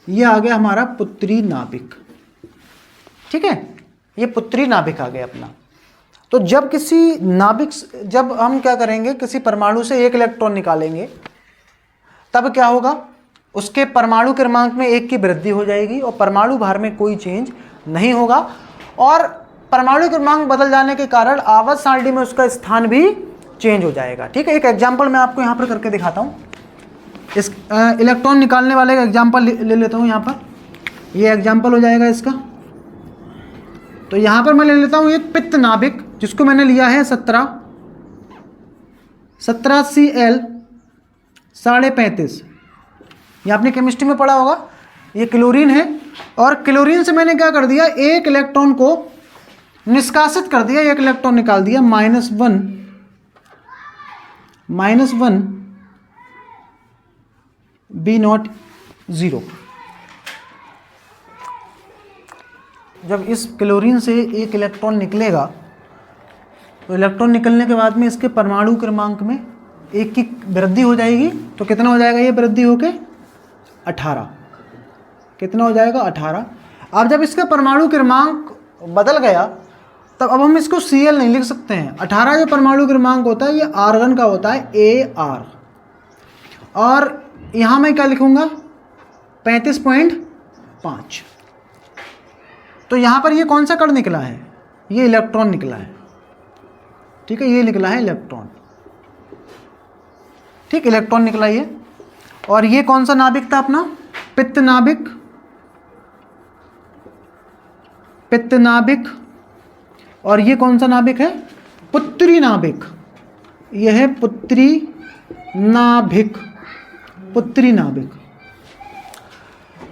ये आ गया हमारा पुत्री नाभिक। ठीक है, ये पुत्री नाभिक आ गया अपना। तो जब किसी नाभिक, जब हम क्या करेंगे, किसी परमाणु से 1 इलेक्ट्रॉन निकालेंगे, तब क्या होगा, उसके परमाणु क्रमांक में 1 की वृद्धि हो जाएगी और परमाणु भार में कोई चेंज नहीं होगा, और परमाणु क्रमांक बदल जाने के कारण आवर्त सारणी में उसका स्थान भी चेंज हो जाएगा। ठीक है, एक एग्जाम्पल मैं आपको यहाँ पर करके दिखाता हूँ। इस इलेक्ट्रॉन निकालने वाले का एग्जाम्पल ले लेता हूँ यहाँ पर, ये एग्जाम्पल हो जाएगा इसका। तो यहाँ पर मैं ले लेता हूँ एक पित्त नाभिक, जिसको मैंने लिया है 17 Cl 35.5। ये आपने केमिस्ट्री में पढ़ा होगा, ये क्लोरीन है, और क्लोरीन से मैंने क्या कर दिया, 1 इलेक्ट्रॉन को निष्कासित कर दिया, 1 इलेक्ट्रॉन निकाल दिया, -1 B0 0। जब इस क्लोरीन से 1 इलेक्ट्रॉन निकलेगा, तो इलेक्ट्रॉन निकलने के बाद में इसके परमाणु क्रमांक में 1 की वृद्धि हो जाएगी, तो कितना हो जाएगा ये वृद्धि होके 18। कितना हो जाएगा 18। अब जब इसका परमाणु क्रमांक बदल गया, तब अब हम इसको Cl नहीं लिख सकते हैं। 18 जो परमाणु क्रमांक होता है, ये आर्गन का होता है, Ar, और यहाँ मैं क्या लिखूँगा 35.5। तो यहाँ पर ये कौन सा कण निकला है, ये इलेक्ट्रॉन निकला है। ठीक है, ये निकला है इलेक्ट्रॉन। ठीक, इलेक्ट्रॉन निकला ये। और ये कौन सा नाभिक था अपना, पित्त नाभिक। और ये कौन सा नाभिक है, पुत्री नाभिक। यह है पुत्री नाभिक।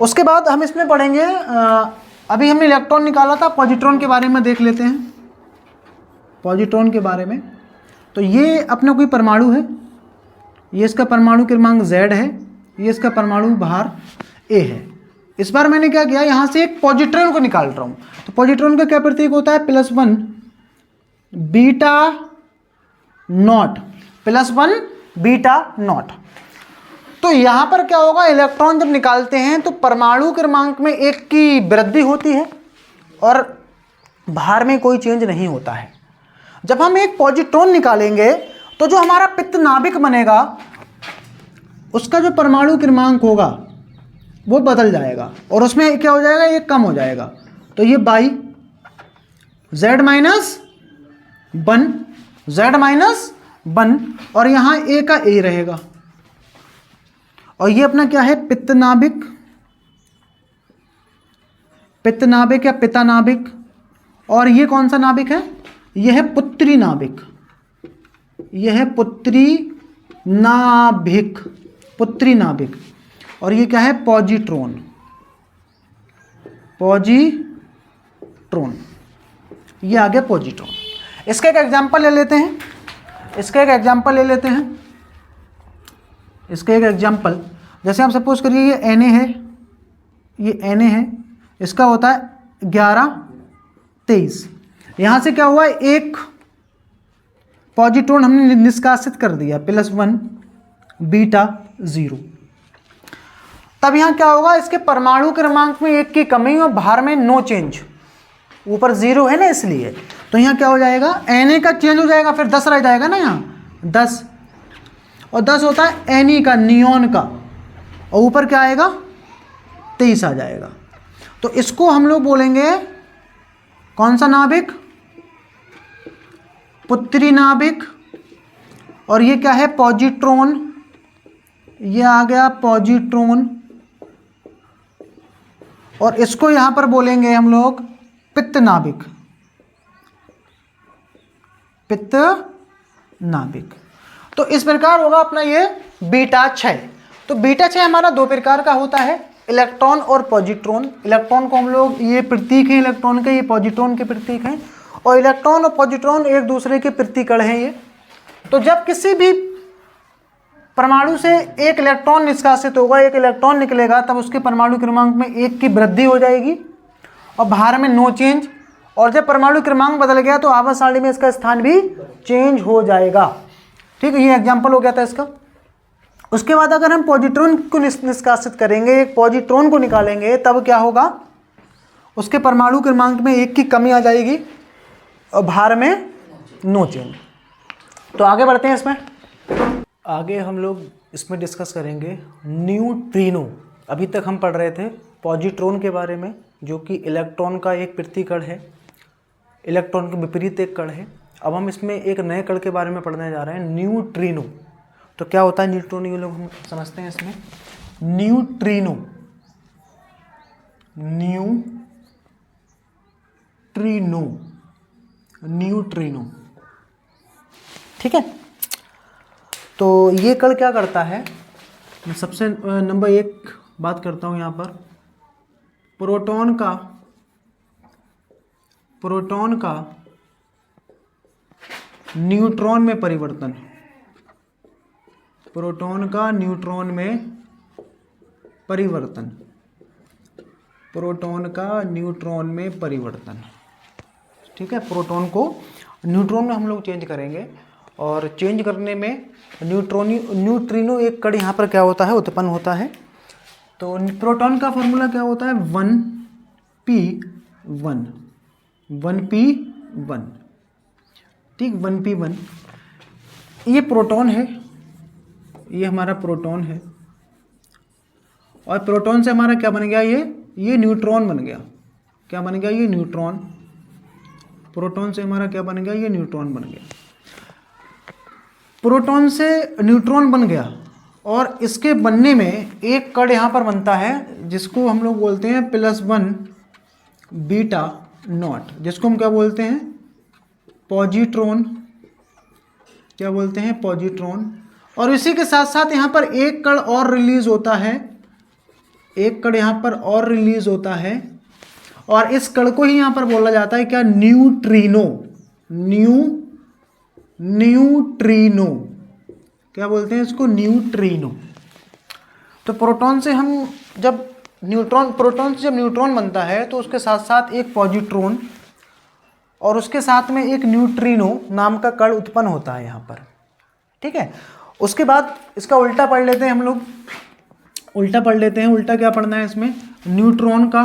उसके बाद हम इसमें पढ़ेंगे, अभी हमने इलेक्ट्रॉन निकाला था, पॉजिट्रॉन के बारे में देख लेते हैं। पॉजिट्रॉन के बारे में, तो ये अपना कोई परमाणु है, ये इसका परमाणु क्रमांक Z है, ये इसका परमाणु भार A है। इस बार मैंने क्या किया, यहाँ से एक पॉजिट्रॉन को निकाल रहा हूँ। तो पॉजिट्रॉन का क्या प्रतीक होता है, +1 बीटा नॉट। तो यहाँ पर क्या होगा, इलेक्ट्रॉन जब निकालते हैं तो परमाणु क्रमांक में 1 की वृद्धि होती है और भार में कोई चेंज नहीं होता है। जब हम एक पॉजिट्रॉन निकालेंगे, तो जो हमारा पित्त नाभिक बनेगा, उसका जो परमाणु क्रमांक होगा वो बदल जाएगा, और उसमें क्या हो जाएगा, ये कम हो जाएगा। तो ये बाई Z माइनस 1 और यहाँ A का A रहेगा। और ये अपना क्या है, पित्त नाभिक या पिता नाभिक। और ये कौन सा नाभिक है, यह है पुत्री नाभिक। पुत्री नाभिक। और ये क्या है, पॉजिट्रॉन। ये आ गया पॉजिट्रॉन। इसका एक एग्जांपल ले लेते हैं। इसका एक एग्जांपल जैसे हम सपोज करिए ये Na है, इसका होता है 11-23। यहाँ से क्या हुआ, एक पॉजिट्रॉन हमने निष्कासित कर दिया, +1 बीटा 0। तब यहाँ क्या होगा, इसके परमाणु क्रमांक में 1 की कमी और भार में नो चेंज, ऊपर 0 है ना इसलिए। तो यहाँ क्या हो जाएगा, Na का चेंज हो जाएगा, फिर 10 रह जाएगा ना यहाँ 10, और 10 होता है Ne का, नियॉन का, और ऊपर क्या आएगा 23 आ जाएगा। तो इसको हम लोग बोलेंगे कौन सा नाभिक, पुत्री नाभिक। और ये क्या है, पॉजिट्रॉन। ये आ गया पॉजिट्रॉन। और इसको यहाँ पर बोलेंगे हम लोग पित्त नाभिक, पित्त नाभिक। तो इस प्रकार होगा अपना ये बीटा क्षय। तो बीटा क्षय हमारा दो प्रकार का होता है, इलेक्ट्रॉन और पॉजिट्रॉन। इलेक्ट्रॉन को हम लोग, ये प्रतीक है इलेक्ट्रॉन के, ये पॉजिट्रॉन के प्रतीक हैं, और इलेक्ट्रॉन और पॉजिट्रॉन एक दूसरे के प्रतिकण हैं ये। तो जब किसी भी परमाणु से एक इलेक्ट्रॉन निष्कासित होगा, एक इलेक्ट्रॉन निकलेगा, तब उसके परमाणु क्रमांक में 1 की वृद्धि हो जाएगी और भार में नो चेंज। और जब परमाणु क्रमांक बदल गया तो आवर्त सारणी में इसका स्थान भी चेंज हो जाएगा। ठीक है, ये एग्जाम्पल हो गया था इसका। उसके बाद अगर हम पॉजिट्रॉन को निष्कासित करेंगे, एक पॉजिट्रॉन को निकालेंगे, तब क्या होगा, उसके परमाणु क्रमांक में 1 की कमी आ जाएगी और भार में नो चेंज। तो आगे बढ़ते हैं इसमें। आगे हम लोग इसमें डिस्कस करेंगे न्यूट्रिनो। अभी तक हम पढ़ रहे थे पॉजिट्रॉन के बारे में, जो कि इलेक्ट्रॉन का एक प्रतिकण है, इलेक्ट्रॉन के विपरीत एक कण है। अब हम इसमें एक नए कण के बारे में पढ़ने जा रहे हैं, न्यूट्रिनो। तो क्या होता है न्यूट्रिनो, ये लोग हम समझते हैं इसमें। न्यूट्रिनो, न्यूट्रिनो, न्यूट्रिनो, ठीक है। तो ये कण क्या करता है, मैं सबसे नंबर 1 बात करता हूँ यहाँ पर, प्रोटॉन का न्यूट्रॉन में परिवर्तन, प्रोटॉन का न्यूट्रॉन में परिवर्तन, प्रोटॉन का न्यूट्रॉन में परिवर्तन, ठीक है। प्रोटॉन को न्यूट्रॉन में हम लोग चेंज करेंगे, और चेंज करने में न्यूट्रिनो एक कण यहाँ पर क्या होता है, उत्पन्न होता है। तो प्रोटॉन का फॉर्मूला क्या होता है, 1p1, 1p1, ठीक, 1p1। ये प्रोटॉन है, ये हमारा प्रोटॉन है, और प्रोटॉन से हमारा क्या बन गया, ये न्यूट्रॉन बन गया। क्या बन गया, ये न्यूट्रॉन। प्रोटॉन से हमारा क्या बन गया, ये न्यूट्रॉन बन गया। प्रोटॉन से न्यूट्रॉन बन गया, और इसके बनने में एक कण यहाँ पर बनता है, जिसको हम लोग बोलते हैं +1 बीटा नॉट, जिसको हम क्या बोलते हैं, पॉजिट्रॉन। क्या बोलते हैं, पॉजिट्रॉन। और इसी के साथ साथ यहाँ पर एक कण और रिलीज होता है, एक कण यहाँ पर और रिलीज होता है, और इस कण को ही यहाँ पर बोला जाता है क्या, न्यूट्रिनो। न्यूट्रिनो, क्या बोलते हैं इसको, न्यूट्रिनो। तो प्रोटॉन से हम जब प्रोटॉन से जब न्यूट्रॉन बनता है, तो उसके साथ साथ एक पॉजिट्रॉन और उसके साथ में एक न्यूट्रिनो नाम का कण उत्पन्न होता है यहाँ पर, ठीक है। उसके बाद इसका उल्टा पढ़ लेते हैं हम लोग, उल्टा पढ़ लेते हैं। उल्टा क्या पढ़ना है इसमें, न्यूट्रॉन का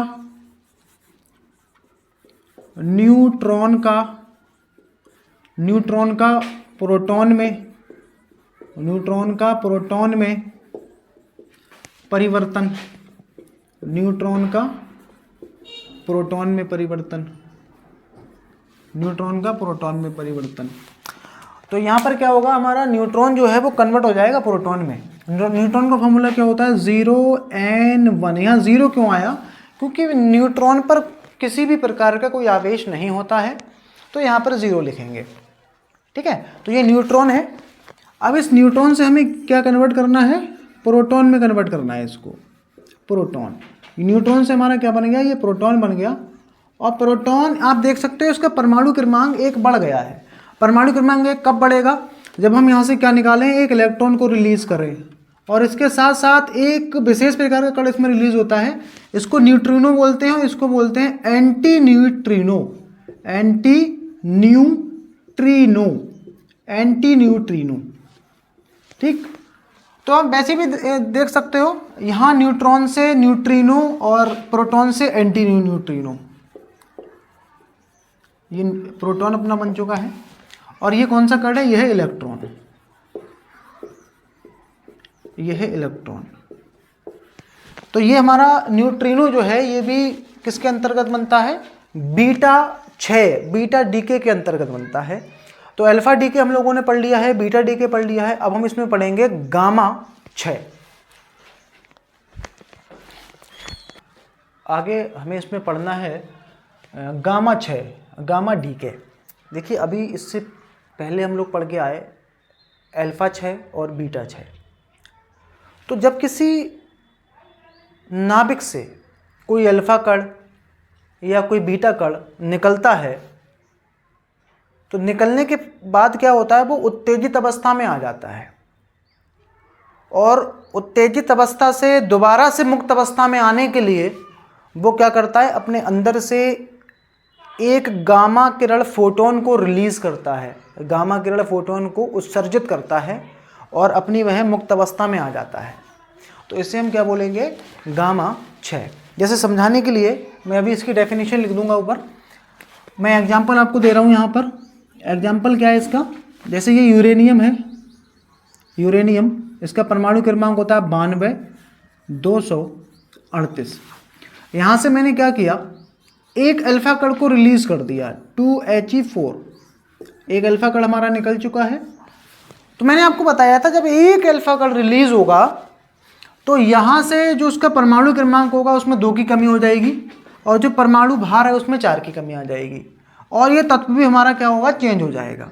प्रोटॉन में परिवर्तन, न्यूट्रॉन का प्रोटॉन में परिवर्तन। तो यहाँ पर क्या होगा, हमारा न्यूट्रॉन जो है वो कन्वर्ट हो जाएगा प्रोटॉन में। न्यूट्रॉन का फॉर्मूला क्या होता है, 0n1। यहाँ 0 क्यों आया, क्योंकि न्यूट्रॉन पर किसी भी प्रकार का कोई आवेश नहीं होता है, तो यहाँ पर 0 लिखेंगे, ठीक है। तो ये न्यूट्रॉन है। अब इस न्यूट्रॉन से हमें क्या कन्वर्ट करना है, प्रोटॉन में कन्वर्ट करना है इसको, प्रोटॉन। न्यूट्रॉन से हमारा क्या बन गया, ये प्रोटॉन बन गया। और प्रोटॉन आप देख सकते हो इसका परमाणु क्रमांक 1 बढ़ गया है। परमाणु क्रमांक 1 कब बढ़ेगा, जब हम यहाँ से क्या निकालें, एक इलेक्ट्रॉन को रिलीज करें, और इसके साथ साथ एक विशेष प्रकार का कण इसमें रिलीज होता है, इसको न्यूट्रिनो बोलते हैं, और इसको बोलते हैं एंटी न्यूट्रिनो, ठीक। तो आप वैसे भी देख सकते हो, यहाँ न्यूट्रॉन से न्यूट्रिनो और प्रोटॉन से एंटी न्यूट्रिनो। ये प्रोटॉन अपना बन चुका है, और ये कौन सा कण है, यह है इलेक्ट्रॉन, यह है इलेक्ट्रॉन। तो ये हमारा न्यूट्रिनो जो है, ये भी किसके अंतर्गत बनता है, बीटा डीके के अंतर्गत बनता है। तो अल्फा डीके हम लोगों ने पढ़ लिया है, बीटा डीके पढ़ लिया है। अब हम इसमें पढ़ेंगे गामा 6। आगे हमें इसमें पढ़ना है गामा 6, गामा डीके। देखिए अभी इससे पहले हम लोग पढ़ के आए अल्फा 6 और बीटा 6। तो जब किसी नाभिक से कोई अल्फा कण या कोई बीटा कण निकलता है तो निकलने के बाद क्या होता है, वो उत्तेजित अवस्था में आ जाता है और उत्तेजित अवस्था से दोबारा से मुक्त अवस्था में आने के लिए वो क्या करता है, अपने अंदर से एक गामा किरण फोटोन को रिलीज करता है, गामा किरण फोटोन को उत्सर्जित करता है और अपनी वह मुक्त अवस्था में आ जाता है। तो इसे हम क्या बोलेंगे, गामा 6। जैसे समझाने के लिए मैं अभी इसकी डेफिनेशन लिख दूंगा ऊपर। मैं एग्जांपल आपको दे रहा हूँ यहाँ पर। एग्जांपल क्या है इसका, जैसे ये यूरेनियम है, यूरेनियम इसका परमाणु क्रमांक होता है 92,238। यहाँ से मैंने क्या किया, एक अल्फा कण को रिलीज कर दिया 2He4, एक अल्फा कण हमारा निकल चुका है। तो मैंने आपको बताया था जब एक अल्फा कण रिलीज होगा तो यहाँ से जो उसका परमाणु क्रमांक होगा उसमें 2 की कमी हो जाएगी और जो परमाणु भार है उसमें 4 की कमी आ जाएगी और ये तत्व भी हमारा क्या होगा, चेंज हो जाएगा।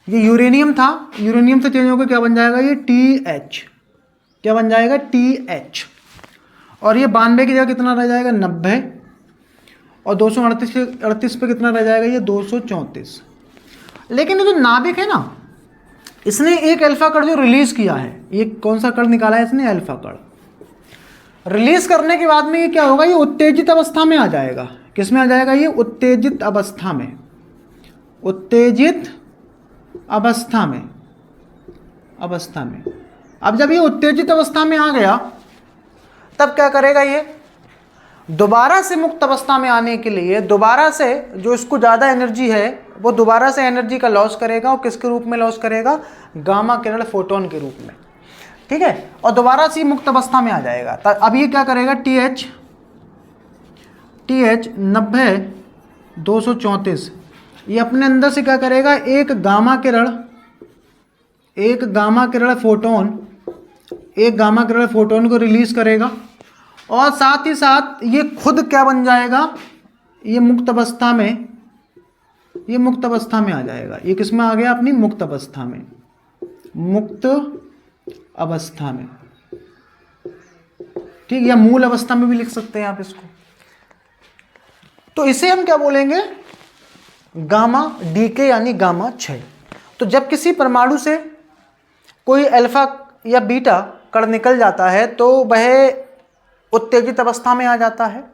ये यूरेनियम था, यूरेनियम से चेंज होकर क्या बन जाएगा, ये TH, क्या बन जाएगा, TH। और ये 92 की जगह कितना रह जाएगा, 90, और 238 पे कितना रह जाएगा, ये 234। लेकिन ये जो नाभिक है ना, इसने एक अल्फा कण जो रिलीज किया है, ये कौन सा कण निकाला है इसने, अल्फा कण। रिलीज करने के बाद में ये क्या होगा, ये उत्तेजित अवस्था में आ जाएगा। किस में आ जाएगा, ये उत्तेजित अवस्था में, उत्तेजित अवस्था में, अवस्था में। अब जब ये उत्तेजित अवस्था में आ गया तब क्या करेगा, ये दोबारा से मुक्त अवस्था में आने के लिए दोबारा से जो इसको ज़्यादा एनर्जी है वो दोबारा से एनर्जी का लॉस करेगा। और किसके रूप में लॉस करेगा, गामा किरण फोटोन के रूप में, ठीक है। और दोबारा से मुक्त अवस्था में आ जाएगा। अब ये क्या करेगा, TH 90,234, ये अपने अंदर से क्या करेगा, एक गामा फोटोन को रिलीज करेगा और साथ ही साथ ये खुद क्या बन जाएगा, ये मुक्त अवस्था में, ये मुक्त अवस्था में आ जाएगा। ये किस में आ गया, अपनी मुक्त अवस्था में, मुक्त अवस्था में, ठीक, या मूल अवस्था में भी लिख सकते हैं आप इसको। तो इसे हम क्या बोलेंगे, गामा डीके यानी गामा 6। तो जब किसी परमाणु से कोई अल्फा या बीटा कण निकल जाता है तो वह उत्तेजित अवस्था में आ जाता है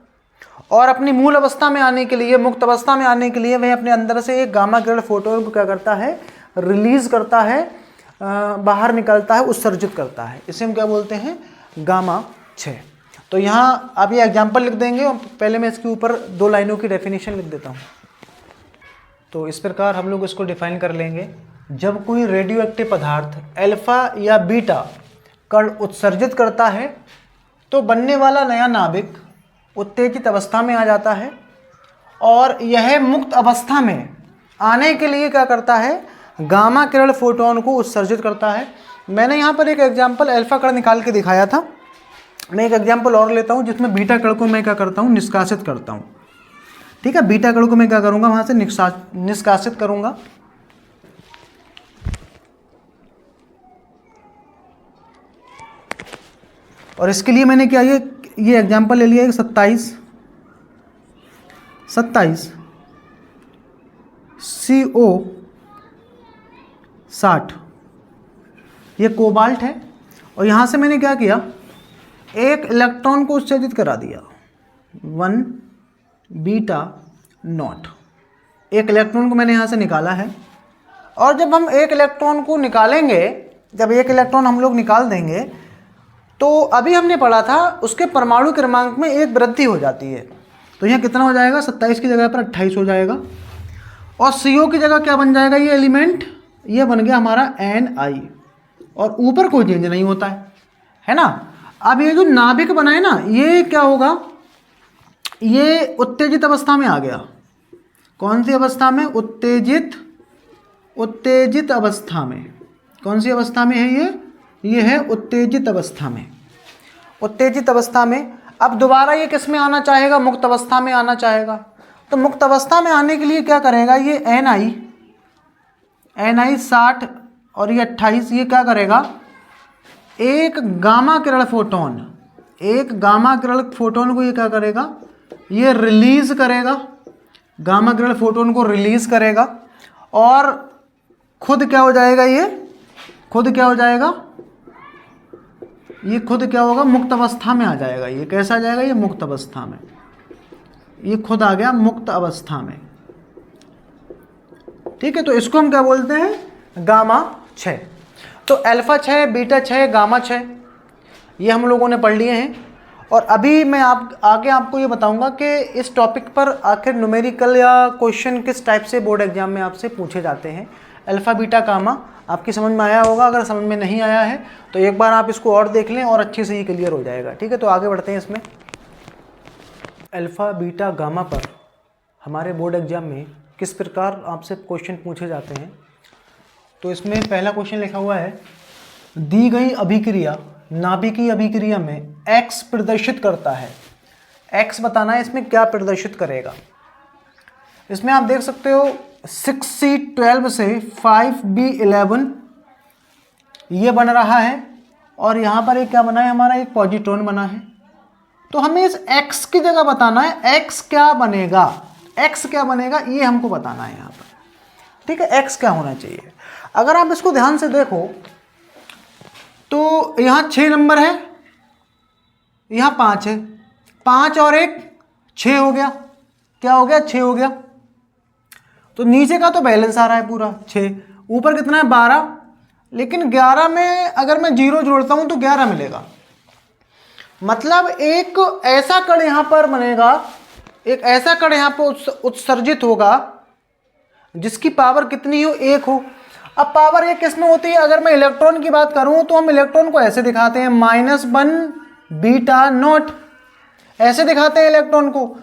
और अपनी मूल अवस्था में आने के लिए, मुक्त अवस्था में आने के लिए वह अपने अंदर से एक गामा किरण फोटोन को क्या करता है, रिलीज करता है, बाहर निकलता है, उत्सर्जित करता है। इसे हम क्या बोलते हैं, गामा 6। तो यहाँ आप ये एग्जाम्पल लिख देंगे और पहले मैं इसके ऊपर 2 लाइनों की डेफिनेशन लिख देता हूँ। तो इस प्रकार हम लोग इसको डिफाइन कर लेंगे। जब कोई रेडियो एक्टिव पदार्थ अल्फा या बीटा कण उत्सर्जित करता है तो बनने वाला नया नाभिक उत्तेजित अवस्था में आ जाता है और यह मुक्त अवस्था में आने के लिए क्या करता है, गामा किरण फोटोन को उत्सर्जित करता है। मैंने यहाँ पर एक एग्जाम्पल अल्फा कण निकाल के दिखाया था। मैं एक एग्जाम्पल और लेता हूँ जिसमें बीटा कण को मैं क्या करता हूँ, निष्कासित करता हूँ, ठीक है। बीटा कण को मैं क्या करूँगा, वहाँ से निष्कासित करूँगा। और इसके लिए मैंने क्या, ये एग्जाम्पल ले लिया है 27 CO60, ये कोबाल्ट है। और यहाँ से मैंने क्या किया, एक इलेक्ट्रॉन को उत्सर्जित करा दिया, 1 बीटा नॉट, एक इलेक्ट्रॉन को मैंने यहाँ से निकाला है। और जब हम एक इलेक्ट्रॉन को निकालेंगे, जब एक इलेक्ट्रॉन हम लोग निकाल देंगे तो अभी हमने पढ़ा था उसके परमाणु क्रमांक में एक वृद्धि हो जाती है। तो यहाँ कितना हो जाएगा, 27 की जगह पर 28 हो जाएगा। और CO की जगह क्या बन जाएगा, ये एलिमेंट, ये बन गया हमारा Ni और ऊपर कोई चेंज नहीं होता है ना। अब ये जो नाभिक बना है ना, ये क्या होगा, ये उत्तेजित अवस्था में आ गया। कौन सी अवस्था में, उत्तेजित अवस्था में। कौन सी अवस्था में है ये है उत्तेजित अवस्था में। उत्तेजित अवस्था में अब दोबारा ये किस में आना चाहेगा, मुक्त अवस्था में आना चाहेगा। तो मुक्त अवस्था में आने के लिए क्या करेगा, ये एन आई 60 और ये 28, ये क्या करेगा, एक गामा किरण फोटोन को ये क्या करेगा, ये रिलीज करेगा, गामा किरण फोटोन को रिलीज करेगा और खुद क्या हो जाएगा, ये खुद क्या होगा, मुक्त अवस्था में आ जाएगा। ये कैसा आ जाएगा, ये मुक्त अवस्था में, ये खुद आ गया मुक्त अवस्था में। ठीक है, तो इसको हम क्या बोलते हैं, गामा 6। तो अल्फा 6, बीटा 6, गामा 6 ये हम लोगों ने पढ़ लिए हैं। और अभी मैं आगे आपको ये बताऊंगा कि इस टॉपिक पर आखिर न्यूमेरिकल या क्वेश्चन किस टाइप से बोर्ड एग्जाम में आपसे पूछे जाते हैं। अल्फा बीटा गामा आपकी समझ में आया होगा, अगर समझ में नहीं आया है तो एक बार आप इसको और देख लें और अच्छे से ही क्लियर हो जाएगा। ठीक है, तो आगे बढ़ते हैं इसमें। अल्फा बीटा गामा पर हमारे बोर्ड एग्जाम में किस प्रकार आपसे क्वेश्चन पूछे जाते हैं। तो इसमें पहला क्वेश्चन लिखा हुआ है, दी गई अभिक्रिया नाभिकीय अभिक्रिया में x प्रदर्शित करता है। x बताना है इसमें क्या प्रदर्शित करेगा। इसमें आप देख सकते हो 6C12 से 5B11 ये बन रहा है और यहाँ पर एक क्या बना है, हमारा एक पॉजिट्रॉन बना है। तो हमें इस x की जगह बताना है x क्या बनेगा, ये हमको बताना है यहाँ पर। ठीक है, x क्या होना चाहिए। अगर आप इसको ध्यान से देखो तो यहाँ 6 नंबर है, यहाँ 5 है, 5 और 1 6 हो गया, क्या हो गया, 6 हो गया। तो नीचे का तो बैलेंस आ रहा है पूरा 6, ऊपर कितना है 12, लेकिन 11 में अगर मैं 0 जोड़ता हूँ तो 11 मिलेगा। मतलब एक ऐसा कण यहाँ पर बनेगा, एक ऐसा कण यहाँ पर उत्सर्जित होगा जिसकी पावर कितनी हो, 1 हो। अब पावर 1 किसमें होती है, अगर मैं इलेक्ट्रॉन की बात करूं तो हम इलेक्ट्रॉन को ऐसे दिखाते हैं -1 बीटा नॉट, ऐसे दिखाते हैं इलेक्ट्रॉन को।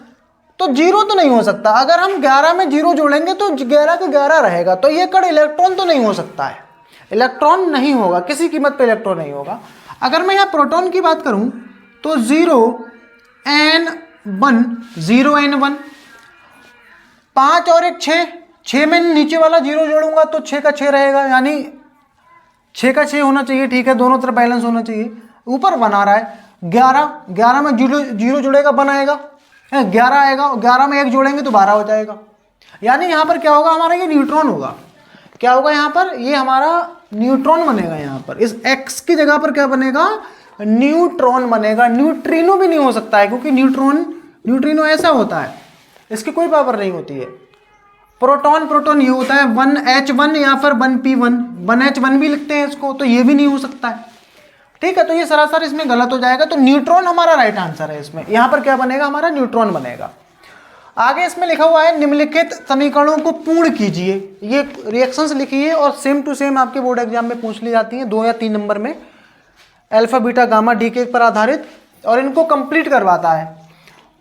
तो 0 तो नहीं हो सकता, अगर हम 11 में 0 जोड़ेंगे तो 11 का 11 रहेगा। तो ये कण इलेक्ट्रॉन तो नहीं हो सकता है, इलेक्ट्रॉन नहीं होगा, किसी कीमत पे इलेक्ट्रॉन नहीं होगा। अगर मैं यहाँ प्रोटॉन की बात करूं तो 0n1 5 और 1 6 में नीचे वाला 0 जोड़ूंगा तो 6 का 6 रहेगा, यानी 6 का 6 होना चाहिए। ठीक है, दोनों तरफ बैलेंस होना चाहिए। ऊपर बना रहा है 11 में 0 जुड़ेगा 1 आएगा, 11 आएगा, 11 में 1 जोड़ेंगे तो 12 हो जाएगा। यानी यहाँ पर क्या होगा, हमारा ये न्यूट्रॉन होगा। क्या होगा यहाँ पर, ये हमारा न्यूट्रॉन बनेगा। यहाँ पर इस x की जगह पर क्या बनेगा, न्यूट्रॉन बनेगा। न्यूट्रिनो भी नहीं हो सकता है, क्योंकि न्यूट्रिनो ऐसा होता है, इसकी कोई पावर नहीं होती है। प्रोटॉन ये होता है 1H1 या फिर 1P1, 1H1 भी लिखते हैं इसको, तो ये भी नहीं हो सकता है। ठीक है, तो ये सरासर इसमें गलत हो जाएगा। तो न्यूट्रॉन हमारा राइट आंसर है। इसमें यहाँ पर क्या बनेगा, हमारा न्यूट्रॉन बनेगा। आगे इसमें लिखा हुआ है, निम्नलिखित समीकरणों को पूर्ण कीजिए। ये रिएक्शंस लिखिए और सेम टू सेम आपके बोर्ड एग्जाम में पूछ ली जाती हैं 2 या 3 नंबर में, अल्फा बीटा गामा डीके पर आधारित, और इनको कंप्लीट करवाता है।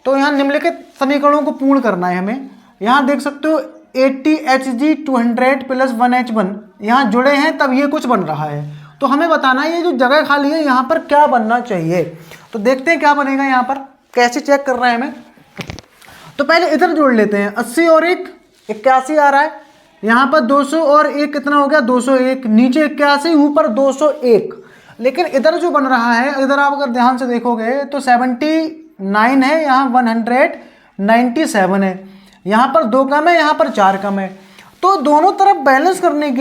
तो यहाँ निम्नलिखित समीकरणों को पूर्ण करना है हमें। यहाँ देख सकते हो 80Hg200 + 1H1 यहाँ जुड़े हैं, तब ये कुछ बन रहा है। तो हमें बताना है ये जो जगह खाली है यहाँ पर क्या बनना चाहिए। तो देखते हैं क्या बनेगा यहाँ पर, कैसे चेक कर रहे हैं हमें। तो पहले इधर जोड़ लेते हैं, 80 और 1 81 आ रहा है। यहाँ पर 200 और 1 कितना हो गया, 201, नीचे 81, ऊपर 201। लेकिन इधर जो बन रहा है, इधर आप अगर ध्यान से देखोगे तो 79 है, यहाँ 197 है, यहाँ पर 2 कम है, यहाँ पर 4 कम है। तो दोनों तरफ बैलेंस करने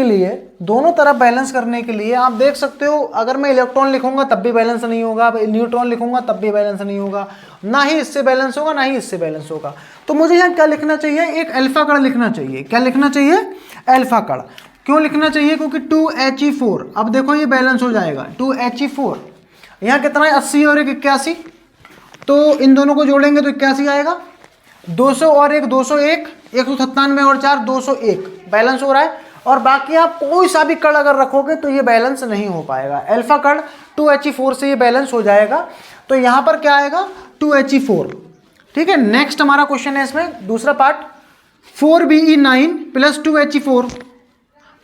के लिए आप देख सकते हो, अगर मैं इलेक्ट्रॉन लिखूंगा तब भी बैलेंस नहीं होगा, न्यूट्रॉन लिखूंगा तब भी बैलेंस नहीं होगा, ना ही इससे बैलेंस होगा ना ही इससे बैलेंस होगा। तो मुझे यहाँ क्या लिखना चाहिए, एक अल्फा कण लिखना चाहिए। क्या लिखना चाहिए, अल्फा कण। क्यों लिखना चाहिए, क्योंकि 2He4, अब देखो ये बैलेंस हो जाएगा 2He4। यहाँ कितना है, 80 और 1 81, तो इन दोनों को जोड़ेंगे तो 81 आएगा। 200 और 1 201, 197 और 4 201, बैलेंस हो रहा है। और बाकी आप कोई सा भी कण अगर रखोगे तो ये बैलेंस नहीं हो पाएगा। अल्फा कण 2He4 से ये बैलेंस हो जाएगा। तो यहाँ पर क्या आएगा, 2He4। ठीक है, नेक्स्ट हमारा क्वेश्चन है इसमें दूसरा पार्ट, 4Be9 + 2He4।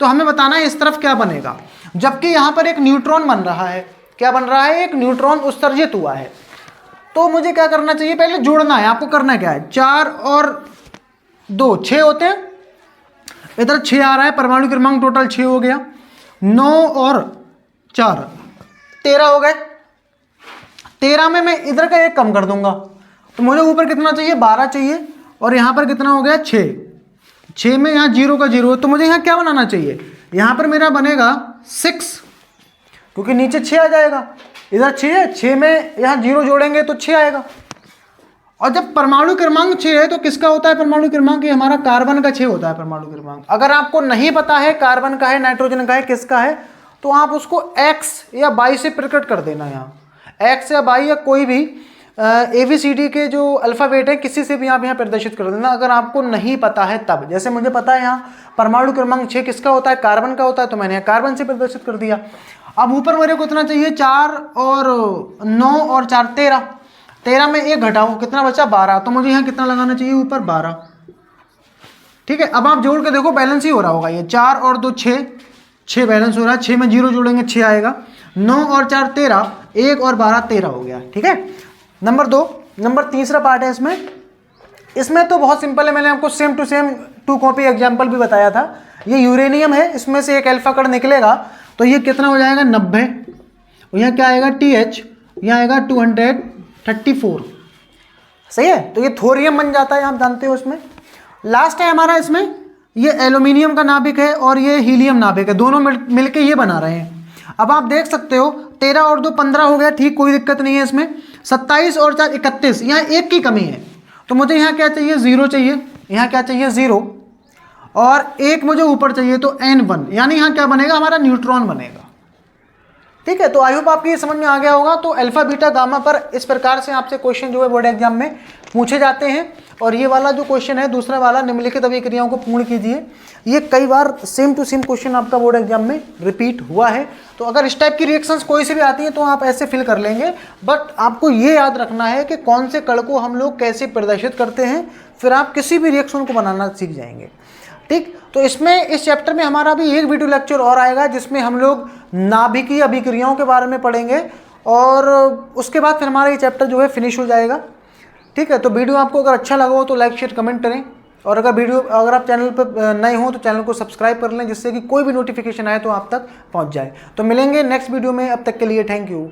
तो हमें बताना है इस तरफ क्या बनेगा, जबकि यहाँ पर एक न्यूट्रॉन बन रहा है। क्या बन रहा है, एक न्यूट्रॉन उत्सर्जित हुआ है। तो मुझे क्या करना चाहिए, पहले जोड़ना है। आपको करना क्या है, 4 और 2 6 होते हैं, इधर 6 आ रहा है, परमाणु क्रमांक टोटल 6 हो गया। 9 और 4 13 हो गए। 13 में मैं इधर का 1 कम कर दूंगा, तो मुझे ऊपर कितना चाहिए, 12 चाहिए, और यहाँ पर कितना हो गया 6। 6 में यहाँ 0 का 0, तो मुझे यहाँ क्या बनाना चाहिए, यहाँ पर मेरा बनेगा 6, क्योंकि नीचे 6 आ जाएगा, इधर 6 है, 6 में यहाँ 0 जोड़ेंगे तो 6 आएगा। और जब परमाणु क्रमांक 6 है तो किसका होता है परमाणु क्रमांक, ये हमारा कार्बन का 6 होता है परमाणु क्रमांक। अगर आपको नहीं पता है कार्बन का है, नाइट्रोजन का है, किसका है, तो आप उसको x या y से प्रकट कर देना। यहाँ x या y या कोई भी ABCD के जो अल्फ़ाबेट है किसी से भी आप यहाँ प्रदर्शित कर देना, अगर आपको नहीं पता है तब। जैसे मुझे पता है यहाँ परमाणु क्रमांक 6 किसका होता है, कार्बन का होता है, तो मैंने यहाँ कार्बन से प्रदर्शित कर दिया। अब ऊपर मेरे को इतना चाहिए, 4 और 9 और 4 13। 13 में 1 घटाऊँ, कितना बचा 12, तो मुझे यहाँ कितना लगाना चाहिए ऊपर 12। ठीक है, अब आप जोड़ के देखो बैलेंस ही हो रहा होगा, ये 4 और 2 6 बैलेंस हो रहा है, 6 में 0 जोड़ेंगे 6 आएगा, 9 और 4 13, 1 और 12 13 हो गया। ठीक है, नंबर 2। नंबर तीसरा पार्ट है इसमें तो बहुत सिंपल है, मैंने आपको same to same 2 copy example भी बताया था। ये यूरेनियम है, इसमें से एक अल्फा कण निकलेगा, तो ये कितना हो जाएगा 90, और यहाँ क्या आएगा TH, यहाँ आएगा 234। सही है, तो ये थोरियम बन जाता है, आप जानते हो। इसमें लास्ट है हमारा, इसमें ये एल्यूमिनियम का नाभिक है और ये हीलियम नाभिक है, दोनों मिलके ये बना रहे हैं। अब आप देख सकते हो 13 और 2 15 हो गया, ठीक, कोई दिक्कत नहीं है इसमें। 27 और 4 31, यहाँ 1 की कमी है, तो मुझे यहाँ क्या चाहिए 0 चाहिए, यहाँ क्या चाहिए 0, और 1 मुझे ऊपर चाहिए, तो N1, यानी यहाँ क्या बनेगा हमारा न्यूट्रॉन बनेगा। ठीक है, तो आई होप आपको ये समझ में आ गया होगा। तो अल्फा बीटा गामा पर इस प्रकार से आपसे क्वेश्चन जो है बोर्ड एग्जाम में पूछे जाते हैं। और ये वाला जो क्वेश्चन है दूसरा वाला, निम्नलिखित अभिक्रियाओं को पूर्ण कीजिए, ये कई बार सेम टू सेम क्वेश्चन आपका बोर्ड एग्जाम में रिपीट हुआ है। तो अगर इस टाइप की रिएक्शंस कोई सी भी आती हैं तो आप ऐसे फिल कर लेंगे, बट आपको ये याद रखना है कि कौन से कण को हम लोग कैसे प्रदर्शित करते हैं, फिर आप किसी भी रिएक्शन को बनाना सीख जाएंगे। ठीक, तो इसमें इस चैप्टर में हमारा भी एक वीडियो लेक्चर और आएगा जिसमें हम लोग नाभिकीय अभिक्रियाओं के बारे में पढ़ेंगे, और उसके बाद फिर हमारा ये चैप्टर जो है फिनिश हो जाएगा। ठीक है, तो वीडियो आपको अगर अच्छा लगा हो तो लाइक शेयर कमेंट करें, और अगर आप चैनल पर नए हो तो चैनल को सब्सक्राइब कर लें, जिससे कि कोई भी नोटिफिकेशन आए तो आप तक पहुंच जाए। तो मिलेंगे नेक्स्ट वीडियो में, अब तक के लिए थैंक यू।